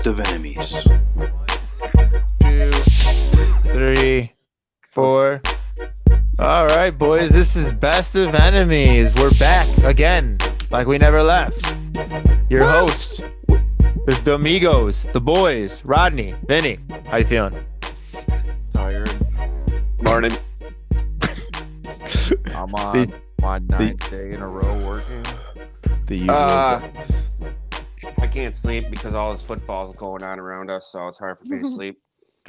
best of enemies. 2, 3, 4. All right, boys, this is Best of Enemies. We're back again, like we never left. Your host, the amigos, the boys, Rodney, Vinny. How you feeling? Tired. Morning. I'm on my ninth day in a row working. The usual. I can't sleep because all this football is going on around us, so it's hard for me to sleep.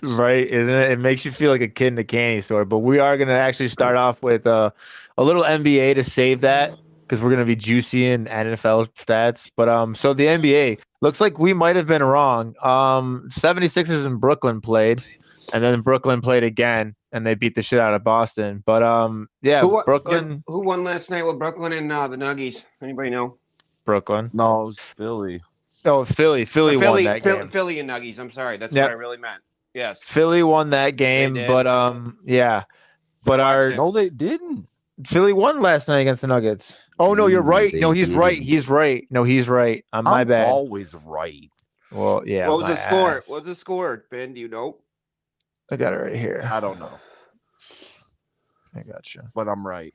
Right, isn't it? It makes you feel like a kid in a candy store. But we are going to actually start off with a little NBA to save that because we're going to be juicy in NFL stats. But so the NBA looks like we might have been wrong. 76ers in Brooklyn played, and then Brooklyn played again, and they beat the shit out of Boston. But yeah, Brooklyn. Who won last night with Brooklyn and the Nuggies? Anybody know? Brooklyn. No, it was Philly. Oh, Philly won that game. Philly and Nuggies. I'm sorry, that's what I really meant. Yes, Philly won that game, but yeah, but No, they didn't. Philly won last night against the Nuggets. Oh no, you're right. No, he's right. He's right. No, he's right. My I'm bad. always right. Well, yeah. What was the score? ass. What was the score, Ben? Do you know? I got it right here. I don't know, I got you. but I'm right.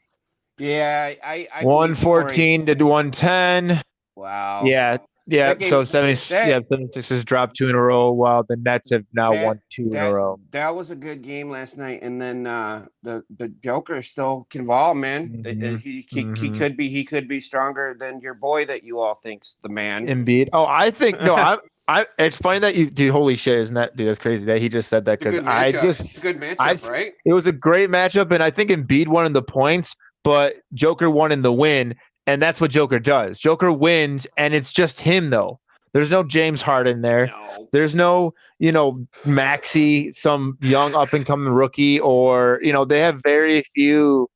Yeah, I 114 to 110. Wow. Yeah. That game- So 76ers dropped 2 in a row, while the Nets have now won 2 in a row. That was a good game last night, and then the Joker still can ball, man. Mhm. He could be stronger than your boy that you all think's the man. Embiid. Oh, I think no. I. It's funny that you. Dude, holy shit, isn't that? Dude, that's crazy that he just said that because It's a good matchup, right? It was a great matchup, and I think Embiid won in the points, but Joker won in the win, and that's what Joker does. Joker wins, and it's just him though. There's no James Harden there. No. There's no, Maxey, some young up and coming rookie, or they have very few,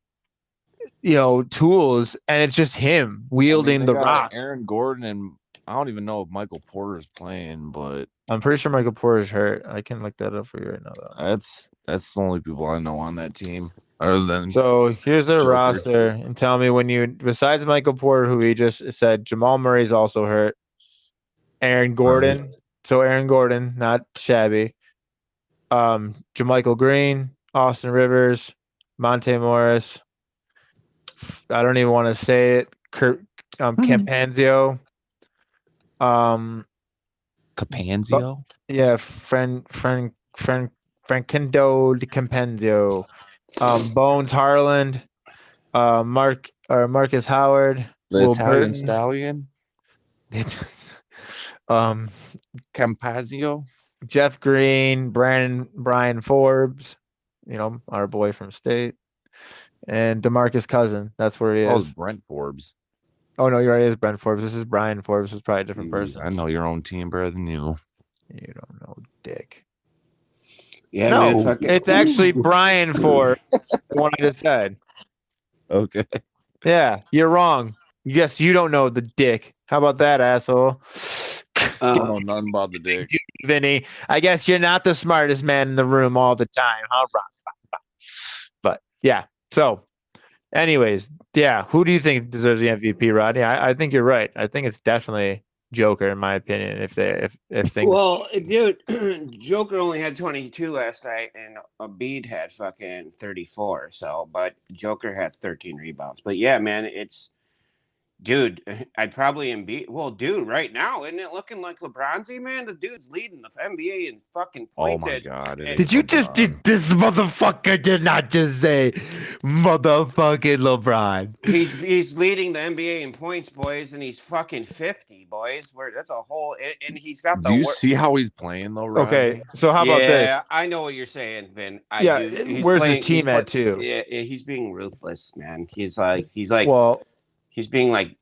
tools, and it's just him wielding They the got rock. Aaron Gordon, and I don't even know if Michael Porter's playing, but I'm pretty sure Michael Porter's hurt. I can look that up for you right now, though. that's the only people I know on that team. Other than So here's their Joker. roster, and tell me besides Michael Porter, who we just said, Jamal Murray's also hurt. Aaron Gordon. Right. So Aaron Gordon, not shabby. JaMychal Green, Austin Rivers, Monte Morris. I don't even want to say it. Campanzio. Capanzio. Yeah, Francendo Di Campenzio. Bones Harland, Marcus Howard, The Will Italian Burton. stallion. Campazio. Jeff Green, Brian Forbes, our boy from State, and DeMarcus Cousins. That's where he Oh, is. it's Brent Forbes. Oh no, you're right. It's Brent Forbes. This is Brian Forbes. This is probably a different person. I know your own team better than you. You don't know, dick. Yeah, No, man. Fuck it. it's actually Brian Forbes. The one I just said. Okay. Yeah, you're wrong. Yes, you don't know the dick. How about that, asshole? I don't know nothing about the dick. Vinny, I guess you're not the smartest man in the room all the time, huh, Ron? But yeah. So, anyways, yeah. Who do you think deserves the MVP, Rodney? I think you're right. I think it's definitely Joker, in my opinion. If things. Well, dude, Joker only had 22 last night, and Embiid had fucking 34. So, but Joker had 13 rebounds. But yeah, man, dude, I'd probably Embiid. Well, dude, right now, isn't it looking like LeBronzy, man? The dude's leading the NBA in fucking Oh points. my god! it Did is you just LeBron. this motherfucker did not just say motherfucking LeBron? He's leading the NBA in points, boys, and he's fucking 50, boys. That's a whole, and he's got the. Do you see how he's playing though, Rodney? Okay, so how about this? Yeah, I know what you're saying, Vin. Where's his team at too? Yeah, he's being ruthless, man. He's like, Well, he's being like,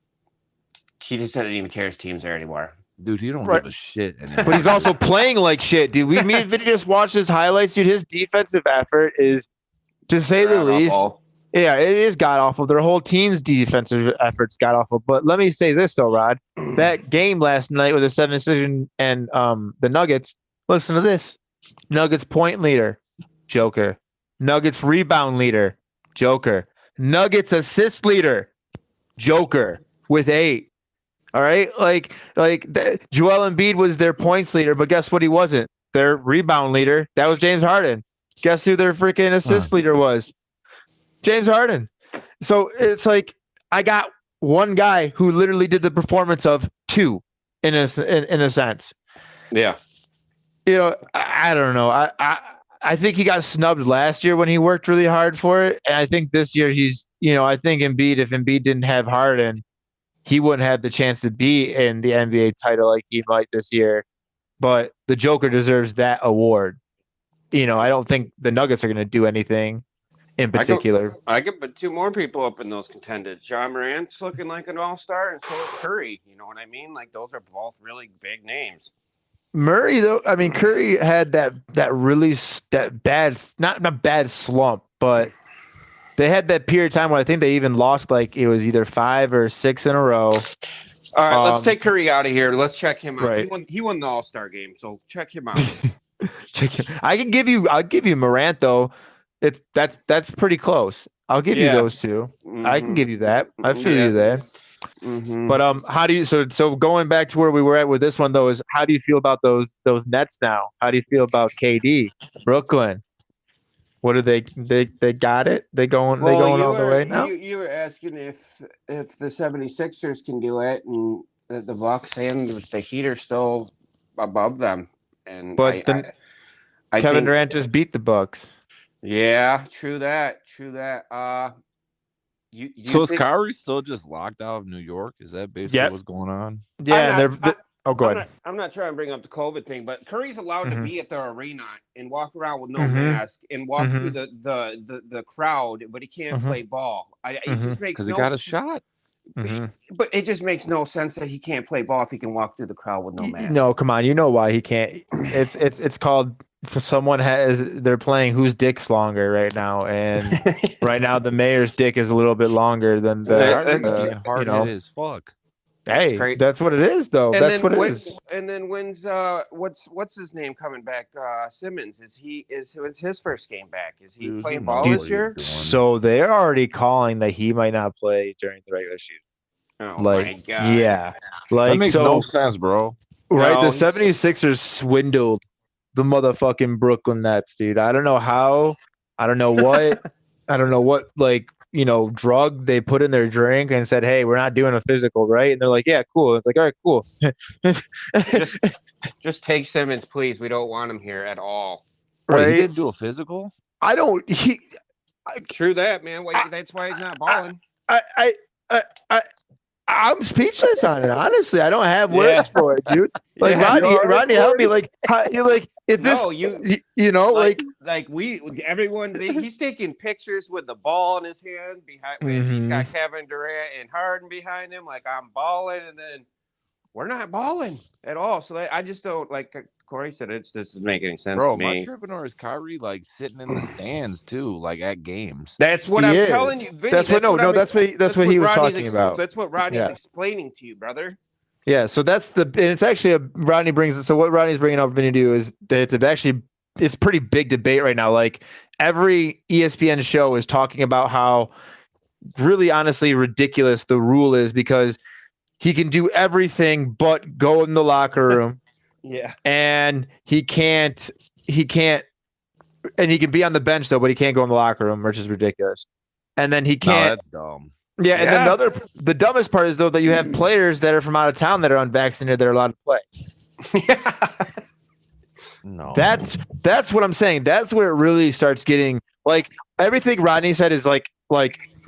he just doesn't even care his team's there anymore. Dude, he don't Right. give a shit anymore. but he's also playing like shit, dude. Me and Vinny just watched his highlights, dude. His defensive effort is, to say the least, yeah, it is god awful. Their whole team's defensive efforts god awful. But let me say this though, Rod, that game last night with the 76ers and the Nuggets. Listen to this: Nuggets point leader, Joker. Nuggets rebound leader, Joker. Nuggets assist leader, Joker with 8. All right, Joel Embiid was their points leader, but guess what? He wasn't their rebound leader. That was James Harden. Guess who their freaking assist leader was? James Harden. So it's like I got one guy who literally did the performance of two in a sense. Yeah. I don't know. I think he got snubbed last year when he worked really hard for it, and I think this year I think Embiid, if Embiid didn't have Harden, he wouldn't have the chance to be in the NBA title like he might this year. But the Joker deserves that award. I don't think the Nuggets are going to do anything in particular. I could put two more people up in those contenders. John Morant's looking like an all-star, and so is Curry. You know what I mean? Like, those are both really big names. Murray, though, I mean, Curry had that bad, not bad slump, but they had that period of time where I think they even lost, like it was either 5 or 6 in a row. All right, let's take Curry out of here. Let's check him out. Right. He won the All-Star game, so check him out. I'll give you Morant though. That's pretty close. I'll give you those two. Mm-hmm. I can give you that. I feel you there. Mm-hmm. But how do you so going back to where we were at with this one though is how do you feel about those Nets now? How do you feel about KD, Brooklyn? What do they got it? They going all the way now? You were asking if the 76ers can do it, and the Bucks and the Heat are still above them. And but I Kevin Durant just beat the Bucks. Yeah, true that. So is Kyrie still just locked out of New York? Is that basically what's going on? Yeah, go ahead. I'm not trying to bring up the COVID thing, but Curry's allowed to be at the arena and walk around with no mask and walk through the crowd, but he can't play ball. It just makes because he got a shot. But it just makes no sense that he can't play ball if he can walk through the crowd with no mask. No, come on, you know why he can't? It's called. They're playing whose dick's longer right now, and right now the mayor's dick is a little bit longer than the hard as fuck. Hey, that's what it is, though. And that's what it is. And then when's what's his name coming back? Simmons. Is his first game back? Is he playing ball this year? So they're already calling that he might not play during the regular season. Oh my god! Yeah, that makes no sense, bro. Right, the 76ers swindled the motherfucking Brooklyn Nets, dude. I don't know how. I don't know what. I don't know what drug they put in their drink and said, "Hey, we're not doing a physical, right?" And they're like, "Yeah, cool." It's like, "All right, cool." just take Simmons, please. We don't want him here at all. Right? Wait, he didn't do a physical? I don't. True that, man. That's why he's not balling. I'm speechless on it. Honestly, I don't have words for it, dude. Like Rodney, help me. If this, everyone, he's taking pictures with the ball in his hand behind. He's got Kevin Durant and Harden behind him. Like, I'm balling, and then we're not balling at all. So I just don't, like Corey said, it doesn't make any sense to me. My tripping is Kyrie sitting in the stands too, like at games. That's what I'm telling you, Vinny. That's what he was talking about. That's what Rodney's explaining to you, brother. Yeah, so and it's actually Rodney brings it. So what Rodney's bringing up, Vinny, to is that it's pretty big debate right now. Like every ESPN show is talking about how really honestly ridiculous the rule is because he can do everything but go in the locker room. Yeah. And he can't and he can be on the bench though, but he can't go in the locker room, which is ridiculous. And then he can't. No, that's dumb. Yeah, and then the dumbest part is though that you have players that are from out of town that are unvaccinated that are allowed to play. No. That's what I'm saying. That's where it really starts getting like everything Rodney said is like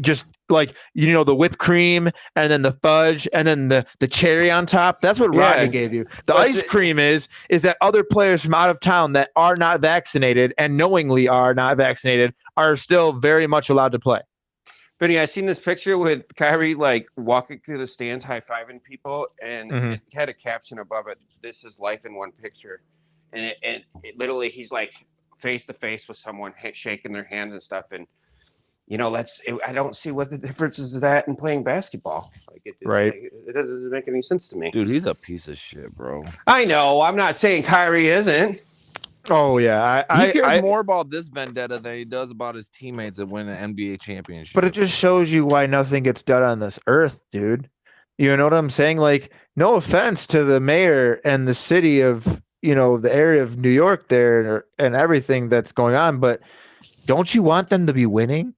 just like the whipped cream and then the fudge and then the cherry on top. That's what Rodney gave you. The ice cream is that other players from out of town that are not vaccinated and knowingly are not vaccinated are still very much allowed to play. Benny, I seen this picture with Kyrie walking through the stands, high-fiving people, and it had a caption above it. This is life in one picture, and it literally he's like face to face with someone, shaking their hands and stuff, and I don't see what the difference is of that in playing basketball. It doesn't make any sense to me. Dude, he's a piece of shit, bro. I know. I'm not saying Kyrie isn't. Oh yeah, he cares more about this vendetta than he does about his teammates that win an NBA championship. But it just shows you why nothing gets done on this earth, dude. You know what I'm saying? Like, no offense to the mayor and the city of, the area of New York there and everything that's going on, but don't you want them to be winning?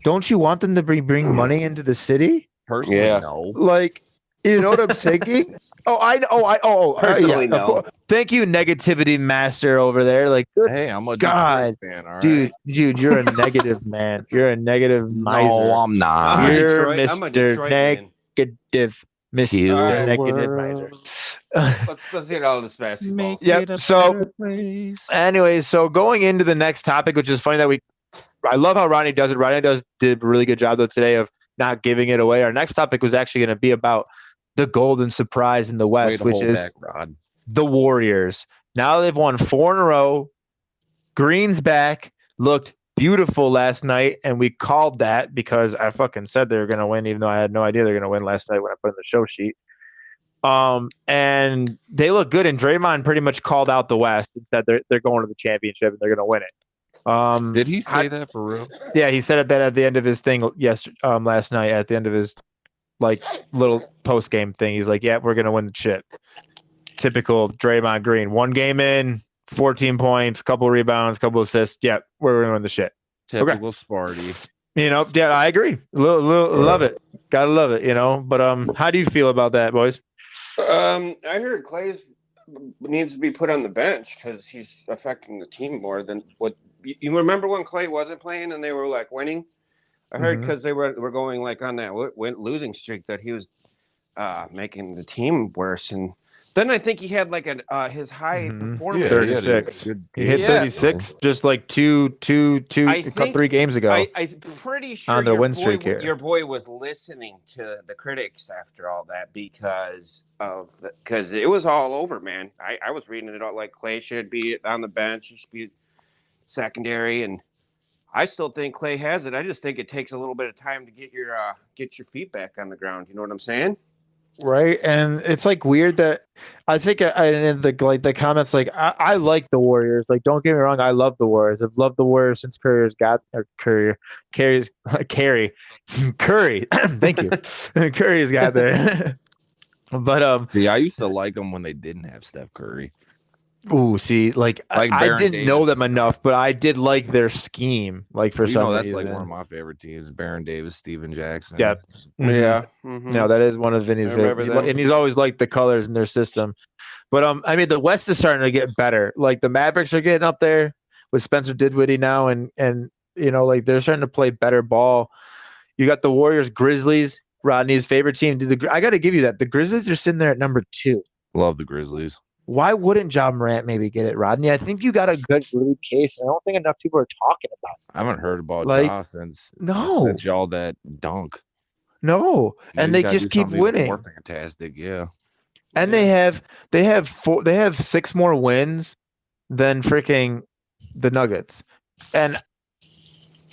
Don't you want them to bring money into the city? Personally, no. Like, you know what I'm saying? Oh, I know. Personally, yeah, of no. course. Thank you, negativity master over there. Like, good Hey, I'm a God, Detroit fan, all right? dude, you're a negative man. You're a negative miser. No, I'm not. I'm a You're Detroit Mr. man. Negative, Mr. Heal All the right. Negative Miser. world, Let's get all this basketball. make it Yep. a So, better place. anyways, so going into the next topic, which is funny that I love how Ronnie does it. Did a really good job though today of not giving it away. Our next topic was actually going to be about the golden surprise in the Way West, to which hold is back, Rod. the Warriors. Now they've won 4 in a row. Green's back, looked beautiful last night, and we called that because I fucking said they were going to win, even though I had no idea they were going to win last night when I put in the show sheet. And they look good, and Draymond pretty much called out the West and said they're going to the championship and they're going to win it. Did he say that for real? Yeah, he said that at the end of his thing last night at the end of his like little post game thing. He's like, "Yeah, we're gonna win the shit." Typical Draymond Green. 1 game in, 14 points, couple rebounds, couple assists. Yeah, we're gonna win the shit. Typical Sparty. Yeah, I agree. Love it. Gotta love it. But how do you feel about that, boys? I heard Clay's needs to be put on the bench because he's affecting the team more than what you remember when Clay wasn't playing and they were like winning. I heard because they were going like on that losing streak that he was making the team worse. And then I think he had like his high performance. 36. He hit 36 just like 3 games ago. I'm pretty sure on their win streak here. Your boy was listening to the critics after all that because it was all over, man. I was reading it all like Clay should be on the bench, he should be secondary, and I still think Clay has it. I just think it takes a little bit of time to get your feet back on the ground. You know what I'm saying? Right, and it's like weird that I think in the comments, like I like the Warriors. Like, don't get me wrong, I love the Warriors. I've loved the Warriors since Curry's got Curry's Curry. Thank you, Curry's got there. But See, I used to like them when they didn't have Steph Curry. Ooh, see, like I didn't know them enough, but I did like their scheme. Like for some that's reason, like one of my favorite teams: Baron Davis, Steven Jackson. Yeah, yeah. No, that is one of Vinny's favorite, and he's always liked the colors in their system. But I mean, the West is starting to get better. Like the Mavericks are getting up there with Spencer Dinwiddie now, and like they're starting to play better ball. You got the Warriors, Grizzlies, Rodney's favorite team. I got to give you that. The Grizzlies are sitting there at number 2. Love the Grizzlies. Why wouldn't John Morant maybe get it, Rodney? I think you got a good case. I don't think enough people are talking about it. I haven't heard about Ja since y'all that dunk. No, and they just keep winning. More fantastic, yeah. And they have 6 more wins than freaking the Nuggets. And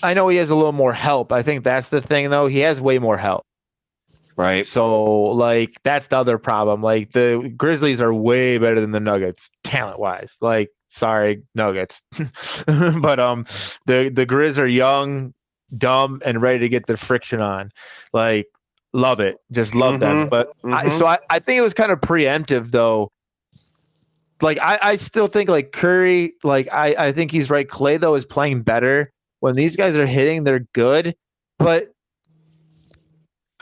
I know he has a little more help. I think that's the thing, though. He has way more help. Right. So, like, that's the other problem. Like, the Grizzlies are way better than the Nuggets, talent-wise. Like, sorry, Nuggets. But the Grizz are young, dumb, and ready to get the friction on. Like, love it. Just love them. But I think it was kind of preemptive, though. Like, I still think, like, Curry, like, I think he's right. Clay, though, is playing better. When these guys are hitting, they're good. But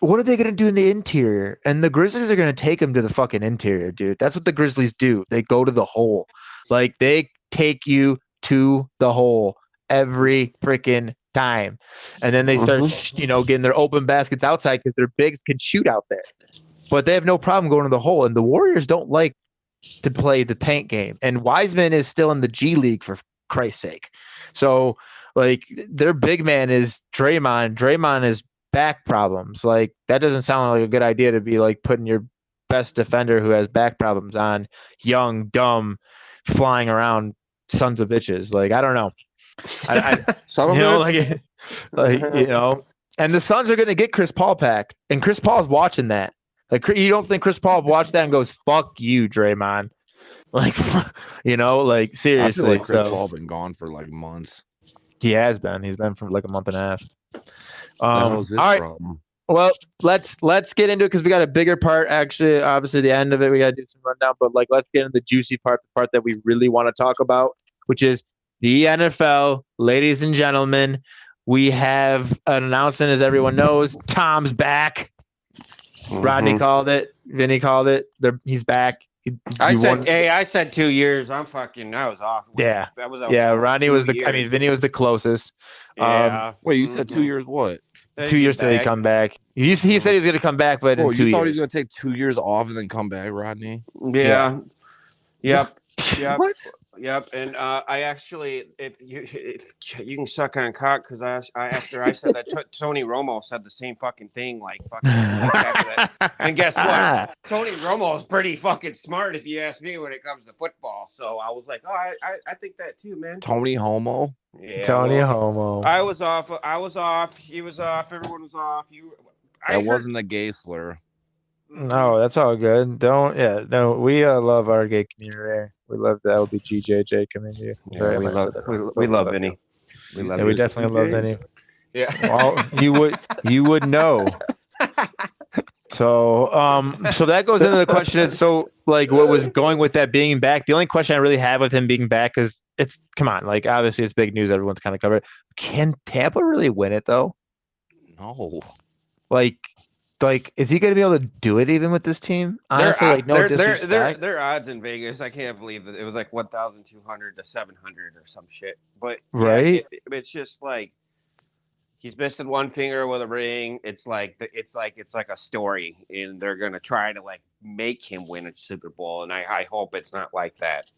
what are they going to do in the interior? And the Grizzlies are going to take them to the fucking interior, dude. That's what the Grizzlies do. They go to the hole. Like, they take you to the hole every freaking time. And then they start, getting their open baskets outside because their bigs can shoot out there. But they have no problem going to the hole. And the Warriors don't like to play the paint game. And Wiseman is still in the G League, for Christ's sake. So, like, their big man is Draymond. Draymond is back problems. Like, that doesn't sound like a good idea to be like putting your best defender who has back problems on young, dumb, flying around sons of bitches. Like, I don't know. And the Suns are going to get Chris Paul back, and Chris Paul's watching that. Like, you don't think Chris Paul watched that and goes, "Fuck you, Draymond"? Like, like seriously. I feel like Chris Paul's been gone for like months. He has been. He's been for like a month and a half. That was his problem. Well, let's get into it because we got a bigger part. Actually, obviously, the end of it, we got to do some rundown. But like, let's get into the juicy part, the part that we really want to talk about, which is the NFL. Ladies and gentlemen, we have an announcement, as everyone knows. Tom's back. Rodney called it. Vinny called it. He's back. I said 2 years. I was off. Yeah, that was Rodney was the. I mean, Vinny was the closest. Yeah. Wait, you said 2 years? What? 2 years till he come back. He said he was going to come back, but in 2 years. You thought he was going to take 2 years off and then come back, Rodney? Yeah. Yep. What? Yep. And I actually, if you can suck on cock, because after I said that, Tony Romo said the same fucking thing, like fucking. After that. And guess what? Tony Romo is pretty fucking smart, if you ask me, when it comes to football. So I was like, oh, I think that too, man. Tony Homo. Yeah, Tony Homo. I was off. He was off. Everyone was off. That wasn't a gay slur. No, that's all good. We love our gay community. We love the LBGJJ community. Yeah, we love Vinny. We definitely love Vinny. Yeah. Well, you would know. So that goes into the question. So like, what was going with that being back? The only question I really have with him being back is come on, like obviously it's big news. Everyone's kind of covered. Can Tampa really win it though? No. Like, is he going to be able to do it even with this team? Honestly, no disrespect. Their odds in Vegas, I can't believe that it was like 1,200 to 700 or some shit. But right, it's just like he's missing one finger with a ring. It's like a story, and they're gonna try to like make him win a Super Bowl. And I hope it's not like that.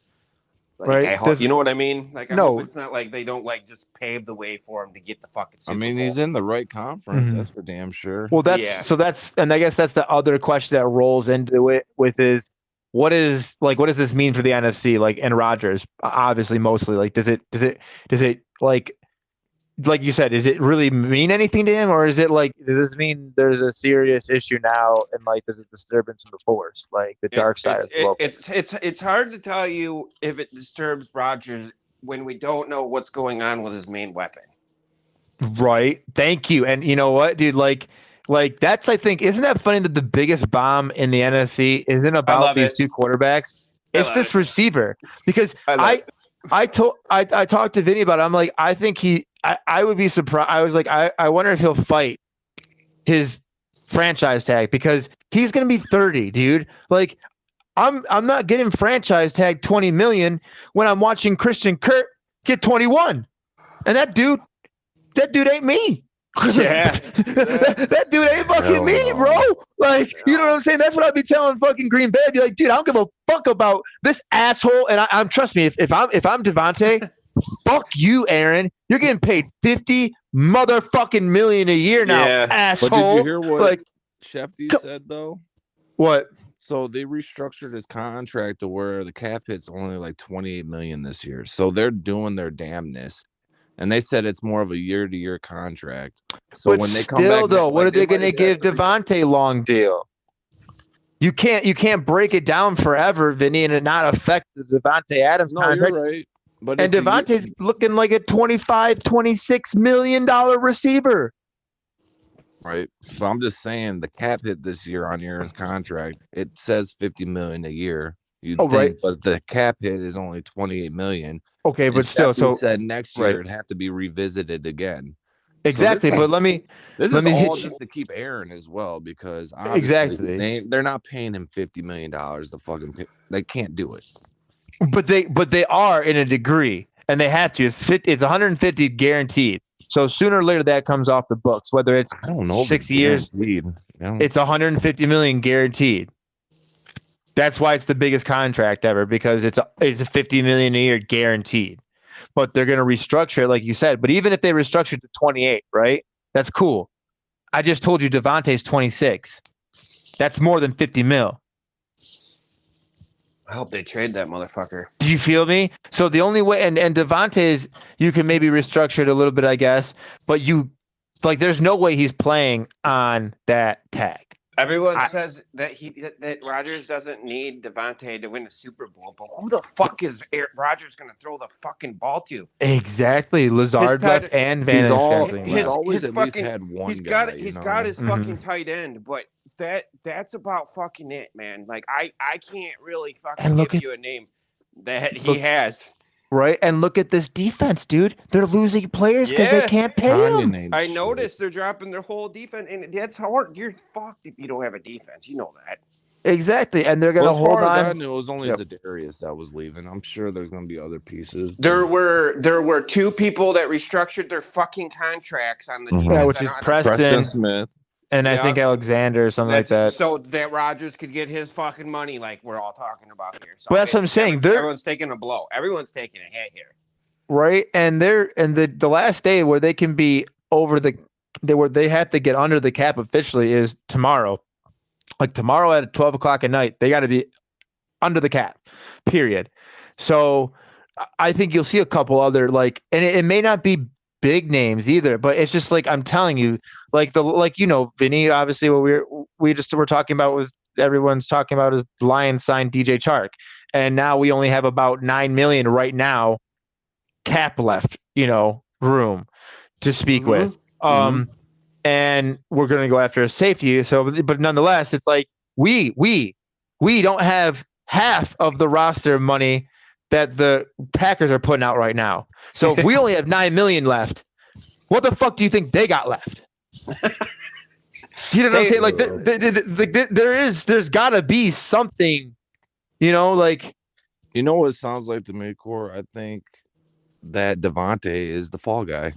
Like, right? You know what I mean? Like, I hope it's not like they don't like just pave the way for him to get the fucking Super Bowl. He's in the right conference. That's for damn sure. Well, and I guess that's the other question that rolls into it with is what does this mean for the NFC? Like, and Rodgers, obviously, mostly. Like, does it like you said, does it really mean anything to him, or is it like, does this mean there's a serious issue now, and like there's a disturbance in the force, like the dark side of the world? It's hard to tell you if it disturbs Rodgers when we don't know what's going on with his main weapon. Right. Thank you. And you know what, dude? Like that's, I think, isn't that funny that the biggest bomb in the NFC isn't about these two quarterbacks? It's this receiver, because I talked to Vinny about it. I'm like, I think I would be surprised. I was like, I wonder if he'll fight his franchise tag, because he's going to be 30, dude. Like, I'm not getting franchise tag 20 million when I'm watching Christian Kirk get 21. And that dude ain't me. Yeah. that dude ain't fucking me, bro. Like, you know what I'm saying? That's what I'd be telling fucking Green Bay. I'd be like, dude, I don't give a fuck about this asshole. And I'm trust me, if I'm Devontae, fuck you, Aaron. You're getting paid 50 motherfucking million a year now, asshole. But did you hear what Shefty said though? What? So they restructured his contract to where the cap hit's only like 28 million this year. So they're doing their damnness. And they said it's more of a year-to-year contract. So but when they come back, though, what are they going to give Devontae long deal? You can't break it down forever, Vinny, and it not affect the Devontae Adams contract. You're right. But and Devontae's looking like a $26 million receiver. Right. But I'm just saying the cap hit this year on his contract, it says $50 million a year. Right. But the cap hit is only 28 million. Okay, but still, so said next year it'd have to be revisited again. Exactly, but let me just to keep Aaron as well, because exactly they're not paying him $50 million to fucking pay. They can't do it. But they are in a degree, and they have to. It's 150 guaranteed. So sooner or later that comes off the books. Whether it's 6 years, it's 150 million guaranteed. That's why it's the biggest contract ever, because it's a 50 million a year guaranteed. But they're going to restructure it, like you said. But even if they restructure it to 28, right? That's cool. I just told you Devontae's 26. That's more than 50 mil. I hope they trade that motherfucker. Do you feel me? So the only way, and Devontae's, you can maybe restructure it a little bit, I guess. But there's no way he's playing on that tag. Everyone says that that Rodgers doesn't need Devontae to win a Super Bowl, but who the fuck is Rodgers going to throw the fucking ball to? Exactly. Lazard left and Van he's left. always at least had one guy. He's got his fucking tight end, but that's about fucking it, man. Like I can't really fucking give you a name that he has. Right, and look at this defense, dude. They're losing players because they can't pay them. I noticed they're dropping their whole defense, and that's hard. You're fucked if you don't have a defense. You know that. Exactly, and they're gonna hold on. As far as I knew, it was only Zadarius that was leaving. I'm sure there's gonna be other pieces. There were two people that restructured their fucking contracts on the defense. Yeah, which is Preston Smith. And I think Alexander or something like that. So that Rodgers could get his fucking money like we're all talking about here. So but that's what I'm saying. Everyone's taking a blow. Everyone's taking a hit here. Right. And the last day where they can be over they have to get under the cap officially is tomorrow. Like tomorrow at 12 o'clock at night, they got to be under the cap, period. So I think you'll see a couple other and it may not be big names either, but it's just like I'm telling you, Vinny, obviously what we're talking about with everyone's talking about is Lions signed DJ Chark, and now we only have about $9 million right now cap left, room to speak with. And we're gonna go after a safety. So, but nonetheless, it's like we don't have half of the roster money that the Packers are putting out right now. So if we only have $9 million left, what the fuck do you think they got left? You know what I'm saying? Like there's gotta be something, You know what it sounds like to me, Core? I think that Devontae is the fall guy.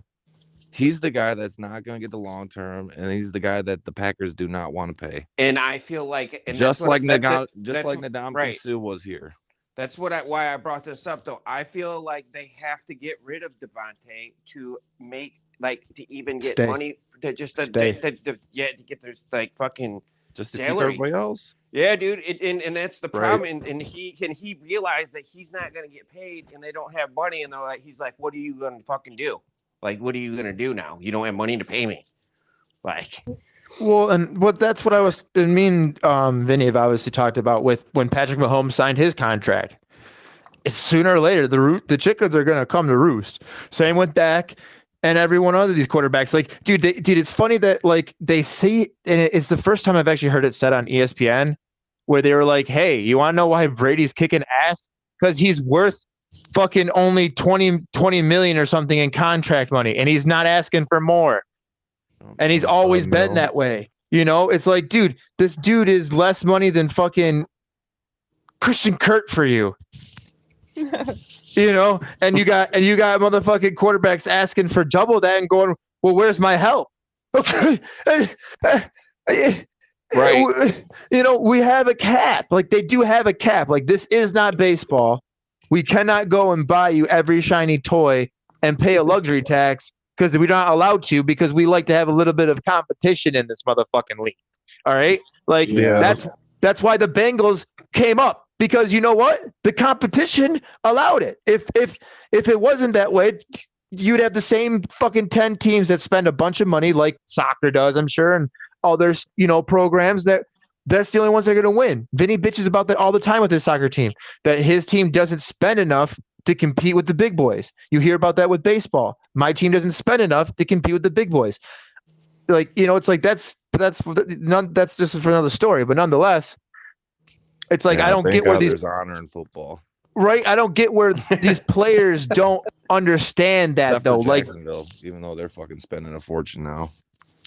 He's the guy that's not going to get the long term, and he's the guy that the Packers do not want to pay. And I feel like, Ndamukong Suh was here. That's why I brought this up, though. I feel like they have to get rid of Devontae to make to even get money to get their fucking just to salary. Keep everybody else. Yeah, dude, and that's the problem. And he realize that he's not going to get paid, and they don't have money, and he's like, what are you going to fucking do? What are you going to do now? You don't have money to pay me. That's what I was. Me and Vinny have obviously talked about with when Patrick Mahomes signed his contract. It's sooner or later the chickens are going to come to roost. Same with Dak and every one of these quarterbacks. Dude, it's funny that they say, and it's the first time I've actually heard it said on ESPN, where they were like, "Hey, you want to know why Brady's kicking ass? Because he's worth fucking only 20 million or something in contract money, and he's not asking for more." And he's always been that way. It's like, dude, this dude is less money than fucking Christian Kirk for you. And you got motherfucking quarterbacks asking for double that and going, well, where's my help? Okay. Right. We have a cap. They do have a cap. This is not baseball. We cannot go and buy you every shiny toy and pay a luxury tax because we're not allowed to, because we like to have a little bit of competition in this motherfucking league. All right? That's why the Bengals came up, because you know what? The competition allowed it. If it wasn't that way, you'd have the same fucking 10 teams that spend a bunch of money like soccer does, I'm sure, and others, programs that's the only ones that are going to win. Vinny bitches about that all the time with his soccer team, that his team doesn't spend enough to compete with the big boys. You hear about that with baseball. My team doesn't spend enough to compete with the big boys. It's like that's just for another story. But nonetheless, it's like I don't get where there's honor in football. Right, I don't get where these players don't understand that. Except though. Jacksonville, even though they're fucking spending a fortune now.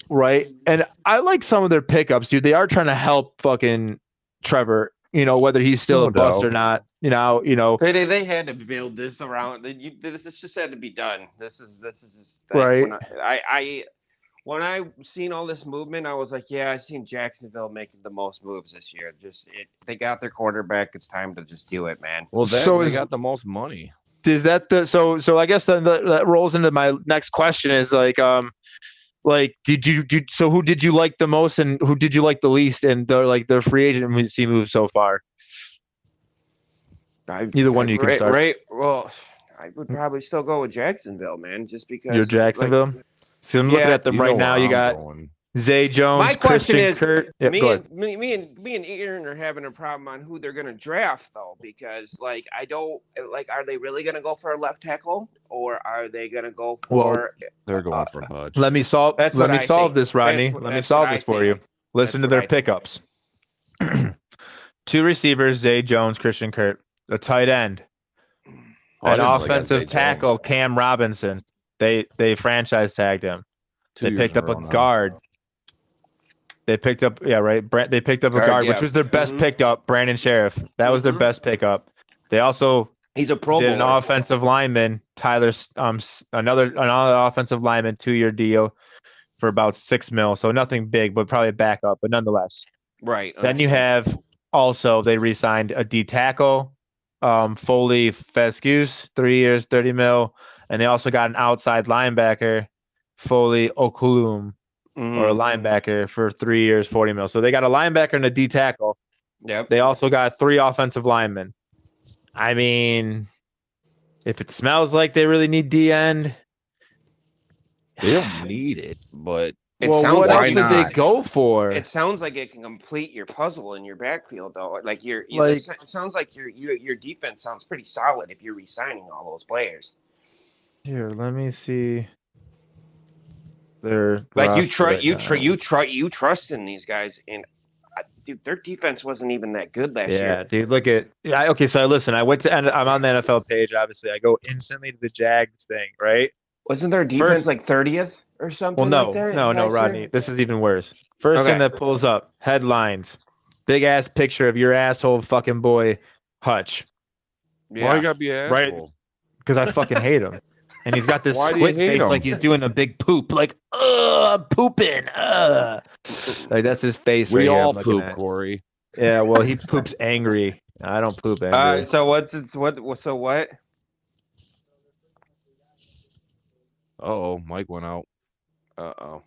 Right, and I like some of their pickups, dude. They are trying to help fucking Trevor. Whether he's still a bust or not. They had to build this around. This just had to be done. This is right. When I seen all this movement, I was like, yeah, I seen Jacksonville making the most moves this year. They got their quarterback. It's time to just do it, man. Well, they got the most money. Is that so I guess that rolls into my next question is who did you like the most and who did you like the least in the free agency moves so far? Either one you can start. Right. Well, I would probably still go with Jacksonville, man, just because you're Jacksonville. So I'm looking at them right now. You got Zay Jones, My question Christian is, Kurt. Yeah, go ahead. me and Aaron are having a problem on who they're going to draft, though, because like I don't like. Are they really going to go for a left tackle, or are they going to go for? They're going for Hutch. Let me solve. That's Let what me I solve think. this, Rodney. That's Let me what solve I this for think. you. Listen to That's their what I think. pickups. 2 receivers, Zay Jones, Christian Kurt. A tight end, Oh, I an didn't know they got offensive Zay tackle, Jones. Cam Robinson. They franchise tagged him. 2 They years picked in up a row now. guard. They picked up, They picked up a guard, which was their best pickup, Brandon Sheriff. That was their best pickup. They also He's a Pro did an Bowler. offensive lineman, Tyler, another offensive lineman, 2-year deal for about $6 million. So nothing big, but probably a backup, but nonetheless. Right. Then you have also they re-signed a D tackle, Foley Fescus, 3 years, 30 mil, and they also got an outside linebacker, Foley Okulum, or a linebacker for 3 years, 40 mil. So they got a linebacker and a D tackle. Yep. They also got 3 offensive linemen. I mean, if it smells like they really need D end, They don't need it, but what else would they go for? It sounds like it can complete your puzzle in your backfield, though. Like it sounds like your defense sounds pretty solid if you're re-signing all those players. Here, let me see. Their like you trust in these guys, and dude, their defense wasn't even that good last year. Yeah, dude, look at okay. So listen, I'm on the NFL page. Obviously, I go instantly to the Jags thing, right? Wasn't their defense like 30th or something? Well, no, Rodney. This is even worse. First thing that pulls up headlines, big ass picture of your asshole fucking boy Hutch. Yeah. Why you gotta be an asshole? Right? Because I fucking hate him. And he's got this squid face like he's doing a big poop, like, I'm pooping. Like that's his face. We right all here poop, Corey. Yeah, well, he poops angry. I don't poop angry. So what? Uh-oh, Mike went out. Uh-oh.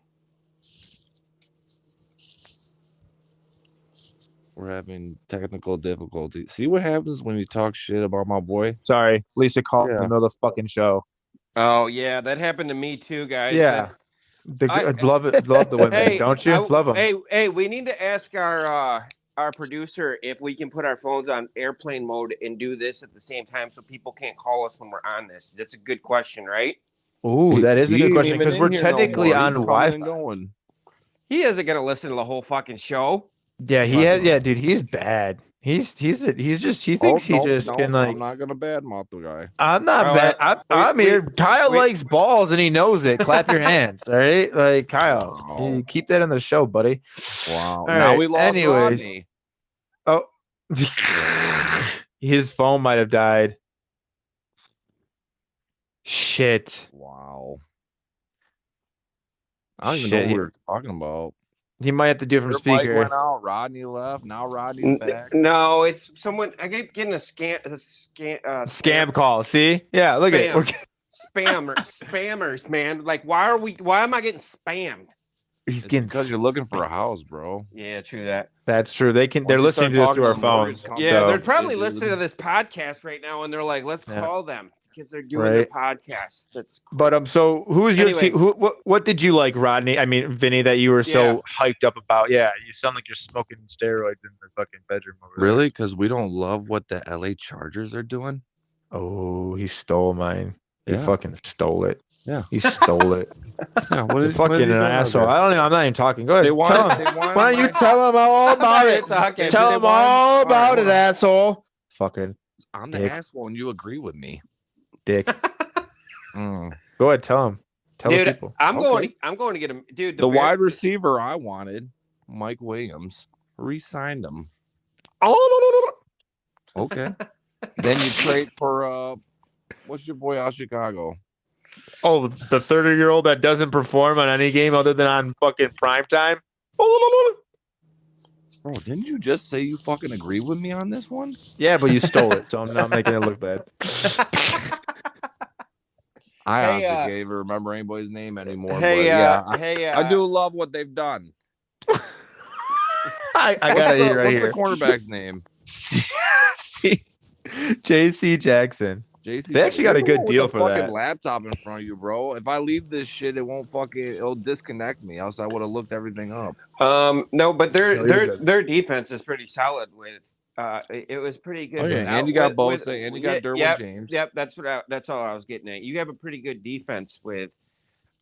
We're having technical difficulty. See what happens when you talk shit about my boy? Sorry, Lisa called in the middle of the fucking show. Oh yeah, that happened to me too, guys. Yeah, love the women, don't you? Love them. Hey, we need to ask our producer if we can put our phones on airplane mode and do this at the same time, so people can't call us when we're on this. That's a good question, right? Ooh, that is a good question because we're technically on Wi-Fi. He isn't gonna listen to the whole fucking show. Yeah, he has. Yeah, dude, he's bad. He thinks he can like. I'm not gonna badmouth the guy. I'm not bad. I'm here. Kyle likes balls and he knows it. Clap your hands, all right? Like Kyle, you keep that in the show, buddy. Wow. All now right. we lost Rodney. Oh, his phone might have died. Shit. Wow. I don't even know what we were talking about. He might have to do it from speaker. Mike went out. Rodney left. Now Rodney's back. No, it's someone. I keep getting a scam call. See? Yeah, look at it. Spammers, man. Like, why am I getting spammed? Because you're looking for a house, bro. Yeah, true that. That's true. They're listening to this through our phones. Yeah, they're probably listening to this podcast right now, and they're like, "Let's call them." Because they're doing their podcast. That's cool. But so who's your team? What did you like, Rodney? I mean, Vinny, that you were so hyped up about? Yeah, you sound like you're smoking steroids in the fucking bedroom over there. Really? Because we don't love what the LA Chargers are doing. Oh, he stole mine. He Yeah. fucking stole it. Yeah, he stole it. Yeah, what is fucking an asshole? I'm not even talking. Go ahead. Tell him. Why don't you tell him all about it? Tell him all about it, asshole. Fucking. I'm the asshole, and you agree with me. Dick. Go ahead, tell him. Tell the people. I'm going to get him, dude. The wide receiver I wanted, Mike Williams, re-signed him. Okay. Then you trade for what's your boy out of Chicago? Oh, the 30-year-old that doesn't perform on any game other than on fucking primetime. Bro, didn't you just say you fucking agree with me on this one? Yeah, but you stole it, so I'm not making it look bad. I honestly can't even remember anybody's name anymore. I do love what they've done. I got it right what's here. What's the cornerback's name? J.C. Jackson. JC They actually got a good deal for fucking that. laptop in front of you, bro. If I leave this shit, it'll disconnect me. Else I would have looked everything up. No, but No, you're good. their defense is pretty solid with. It was pretty good. Oh yeah, without, and you got with, Bosa, and you got Derwin James. Yep, that's all I was getting at. You have a pretty good defense without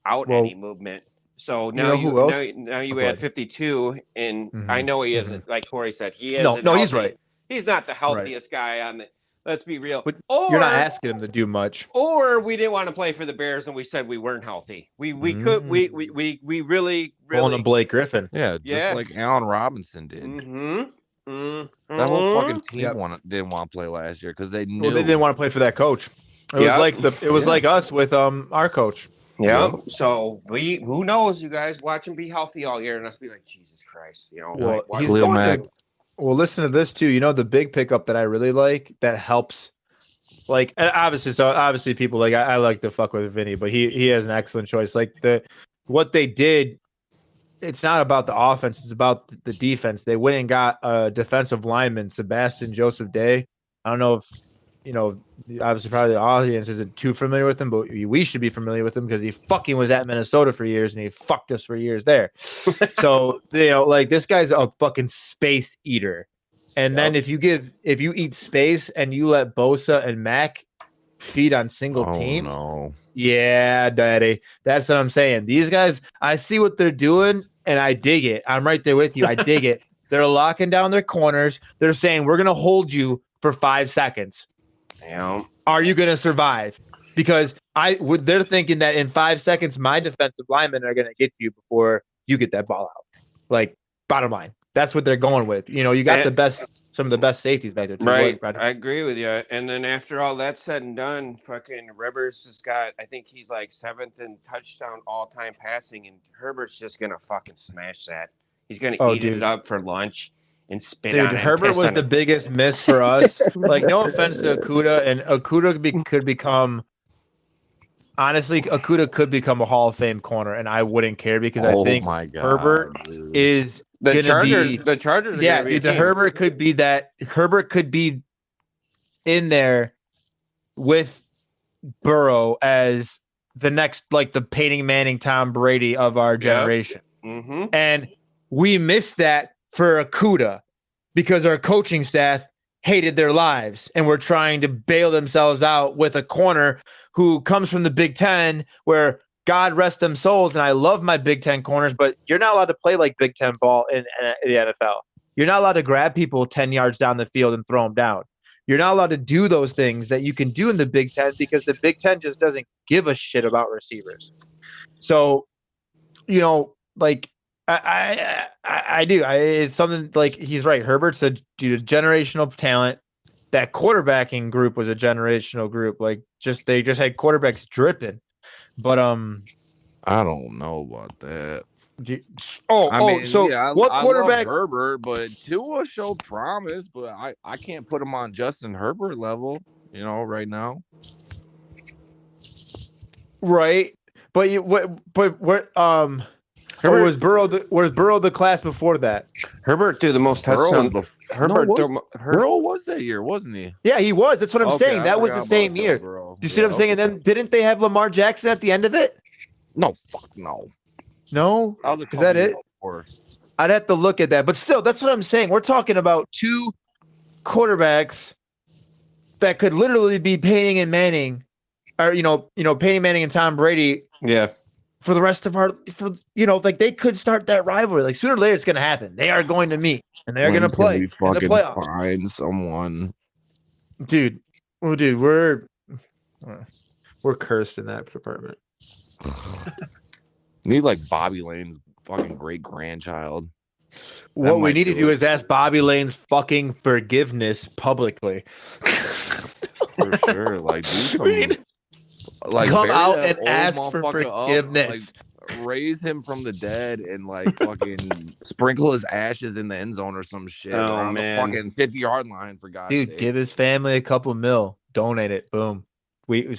Well, any movement. So you know who else? now you Go add ahead. 52, and I Mhm, know he mhm. isn't like Corey said. He No, isn't. no, he's healthy. right. He's not the healthiest guy on the. Let's be real. But Or you're not asking him to do much. or we didn't want to play for the Bears, and we said we weren't healthy. We really Pulling a Blake Griffin. Yeah, just like Allen Robinson did. That whole fucking team didn't want to play last year because they knew. Well, they didn't want to play for that coach. It was like us with our coach. Yeah. So who knows, you guys watch him be healthy all year and us be like, Jesus Christ, you know. Well, like, he's going to. Well, listen to this too. You know the big pickup that I really like that helps. Like obviously people like I like to fuck with Vinny, but he has an excellent choice. Like what they did, it's not about the offense, it's about the defense. They went and got a defensive lineman, Sebastian Joseph Day. I don't know if obviously probably the audience isn't too familiar with him, but we should be familiar with him because he fucking was at Minnesota for years and he fucked us for years there. So like this guy's a fucking space eater. And then if you eat space and you let Bosa and Mac feed on single team, no. Yeah, daddy. That's what I'm saying. These guys, I see what they're doing and I dig it. I'm right there with you. I dig it. They're locking down their corners. They're saying we're gonna hold you for 5 seconds. Damn. Are you gonna survive? Because they're thinking that in 5 seconds, my defensive linemen are gonna get you before you get that ball out. Like bottom line. That's what they're going with. You got some of the best safeties back there too. Right. I agree with you. And then after all that's said and done, fucking Rivers has got, I think he's like 7th in touchdown all-time passing, and Herbert's just gonna fucking smash that. He's gonna eat it up for lunch and spit on it. Herbert was the biggest miss for us. Like, no offense to Okudah, and Okudah could become. Honestly, Okudah could become a Hall of Fame corner, and I wouldn't care because I think Herbert is the Chargers. Be, the Chargers. Yeah, Herbert could be that. Herbert could be in there with Burrow as the next, like the Peyton Manning, Tom Brady of our generation. Mm-hmm. And we missed that for Okudah because our coaching staff hated their lives and were trying to bail themselves out with a corner who comes from the Big Ten, where God rest them souls. And I love my Big Ten corners, but you're not allowed to play like Big Ten ball in the NFL. You're not allowed to grab people 10 yards down the field and throw them down. You're not allowed to do those things that you can do in the Big Ten because the Big Ten just doesn't give a shit about receivers. So, like I do. It's something like he's right. Herbert's a generational talent. That quarterbacking group was a generational group. Like they just had quarterbacks dripping. But I don't know about that. What quarterback? I love Herbert, but Tua showed promise, but I can't put him on Justin Herbert level, right now. Right, but was Burrow the class before that? Herbert threw the most touchdowns. Burrow was that year, wasn't he? Yeah, he was. That's what I'm saying. That was the same year. Do you see what I'm saying? And then didn't they have Lamar Jackson at the end of it? No, fuck no. No? Is that it? I'd have to look at that. But still, that's what I'm saying. We're talking about two quarterbacks that could literally be Peyton Manning, or Peyton Manning and Tom Brady. Yeah. For the rest of like they could start that rivalry. Like sooner or later, it's going to happen. They are going to meet and they're going to play in the playoffs. Find someone, dude. Oh, dude, we're cursed in that department. Need like Bobby Lane's fucking great grandchild. What we need to do is ask Bobby Lane's fucking forgiveness publicly. For sure, like do some. Like come out and ask for forgiveness. Raise him from the dead and like fucking sprinkle his ashes in the end zone or some shit. Oh man, the fucking 50-yard line for God's sake. Give his family a couple mil. Donate it. Boom. We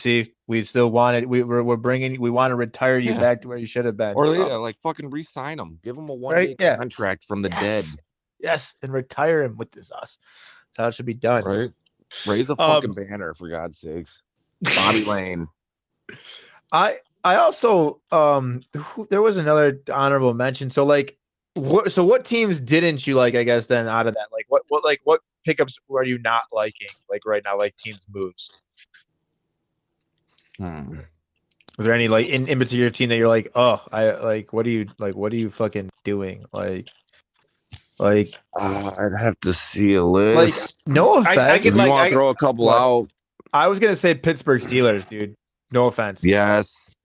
still want it. We want to retire you back to where you should have been. Or like fucking re-sign him. Give him a 1-day contract from the dead. Yes, and retire him with us. That's how it should be done. Right. Raise a fucking banner for God's sakes. Bobby Lane. I also there was another honorable mention. So like what teams didn't you like, I guess, then out of that? Like what pickups are you not liking like right now, like teams moves? Is there any like in particular team that you're like, oh, I like what are you fucking doing? Like I'd have to see a like list. no I offense. could If you like want to I throw a couple What? out, I was gonna say Pittsburgh Steelers, dude. No offense. yes.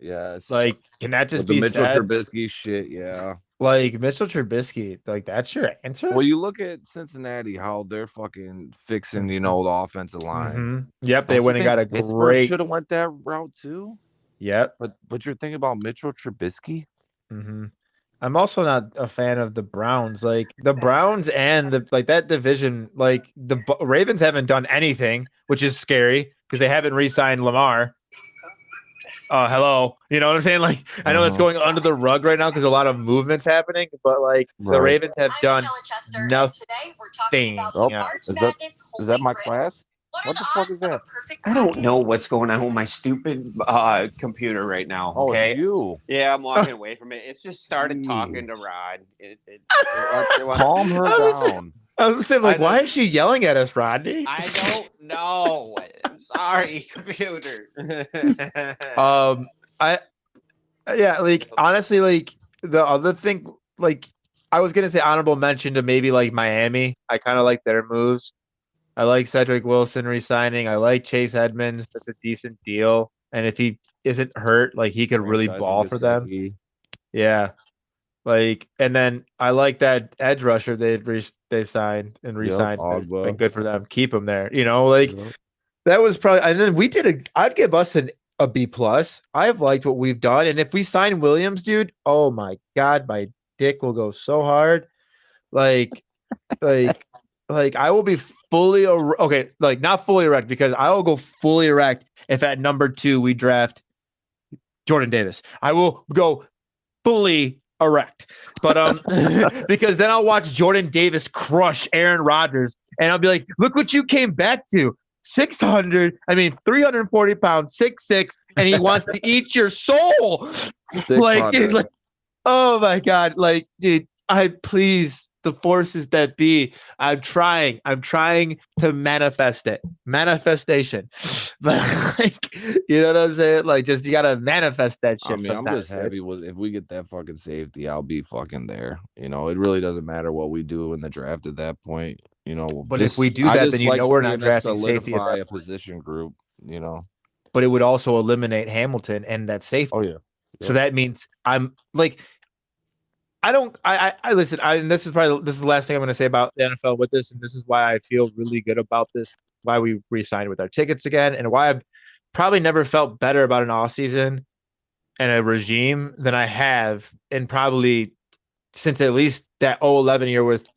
Like, can that just With the be Mitchell said? Trubisky shit, yeah. Like Mitchell Trubisky, like that's your answer? Well, you look at Cincinnati, how they're fucking fixing, the offensive line. Yep, they Don't you went and got think a Pittsburgh great. should have went that route too? Yep. But you're thinking about Mitchell Trubisky? I'm also not a fan of the Browns. Like the Browns and the like that division, like the Ravens haven't done anything, which is scary because they haven't re-signed Lamar. Hello, you know what I'm saying? Like I know that's going under the rug right now because a lot of movements happening, but like the Ravens have done nothing. Oh, is that my class? What the fuck is that? I don't know what's going on with my stupid computer right now. Oh, Okay. it's you. Yeah, I'm walking away from it. It just started talking to Rod. It wants Calm her down. I was saying, like, why is she yelling at us, Rodney? I don't know. Sorry, computer. Like honestly, like the other thing, like I was gonna say honorable mention to maybe like Miami. I kind of like their moves. I like Cedric Wilson resigning. I like Chase Edmonds. That's a decent deal. And if he isn't hurt, like he could really ball for them. Yeah. Like, and then I like that edge rusher they signed and re-signed. It's been good for them. Keep him there. You know, like that was probably. And then we did I'd give us a B plus. I've liked what we've done, and if we sign Williams, dude, oh my god, my dick will go so hard. Like I will be fully okay, like not fully erect because I will go fully erect if at number 2 we draft Jordan Davis. I will go fully erect. But because then I'll watch Jordan Davis crush Aaron Rodgers and I'll be like, look what you came back to. 340 pounds, 6'6", and he wants to eat your soul. Like, dude, like, oh my God. Like, dude, the forces that be. I'm trying to manifest it. Manifestation. But like, you know what I'm saying? Like, just you gotta manifest that shit. I mean, I'm just happy with if we get that fucking safety, I'll be fucking there. You know, it really doesn't matter what we do in the draft at that point. You know, but if we do that, then you know we're not drafting safety. Solidify a position group. You know, but it would also eliminate Hamilton and that safety. Oh yeah. So that means I'm like. I listen. This is the last thing I'm going to say about the NFL with this, and this is why I feel really good about this. Why we re-signed with our tickets again, and why I've probably never felt better about an off season and a regime than I have, and probably since at least that 2011 year with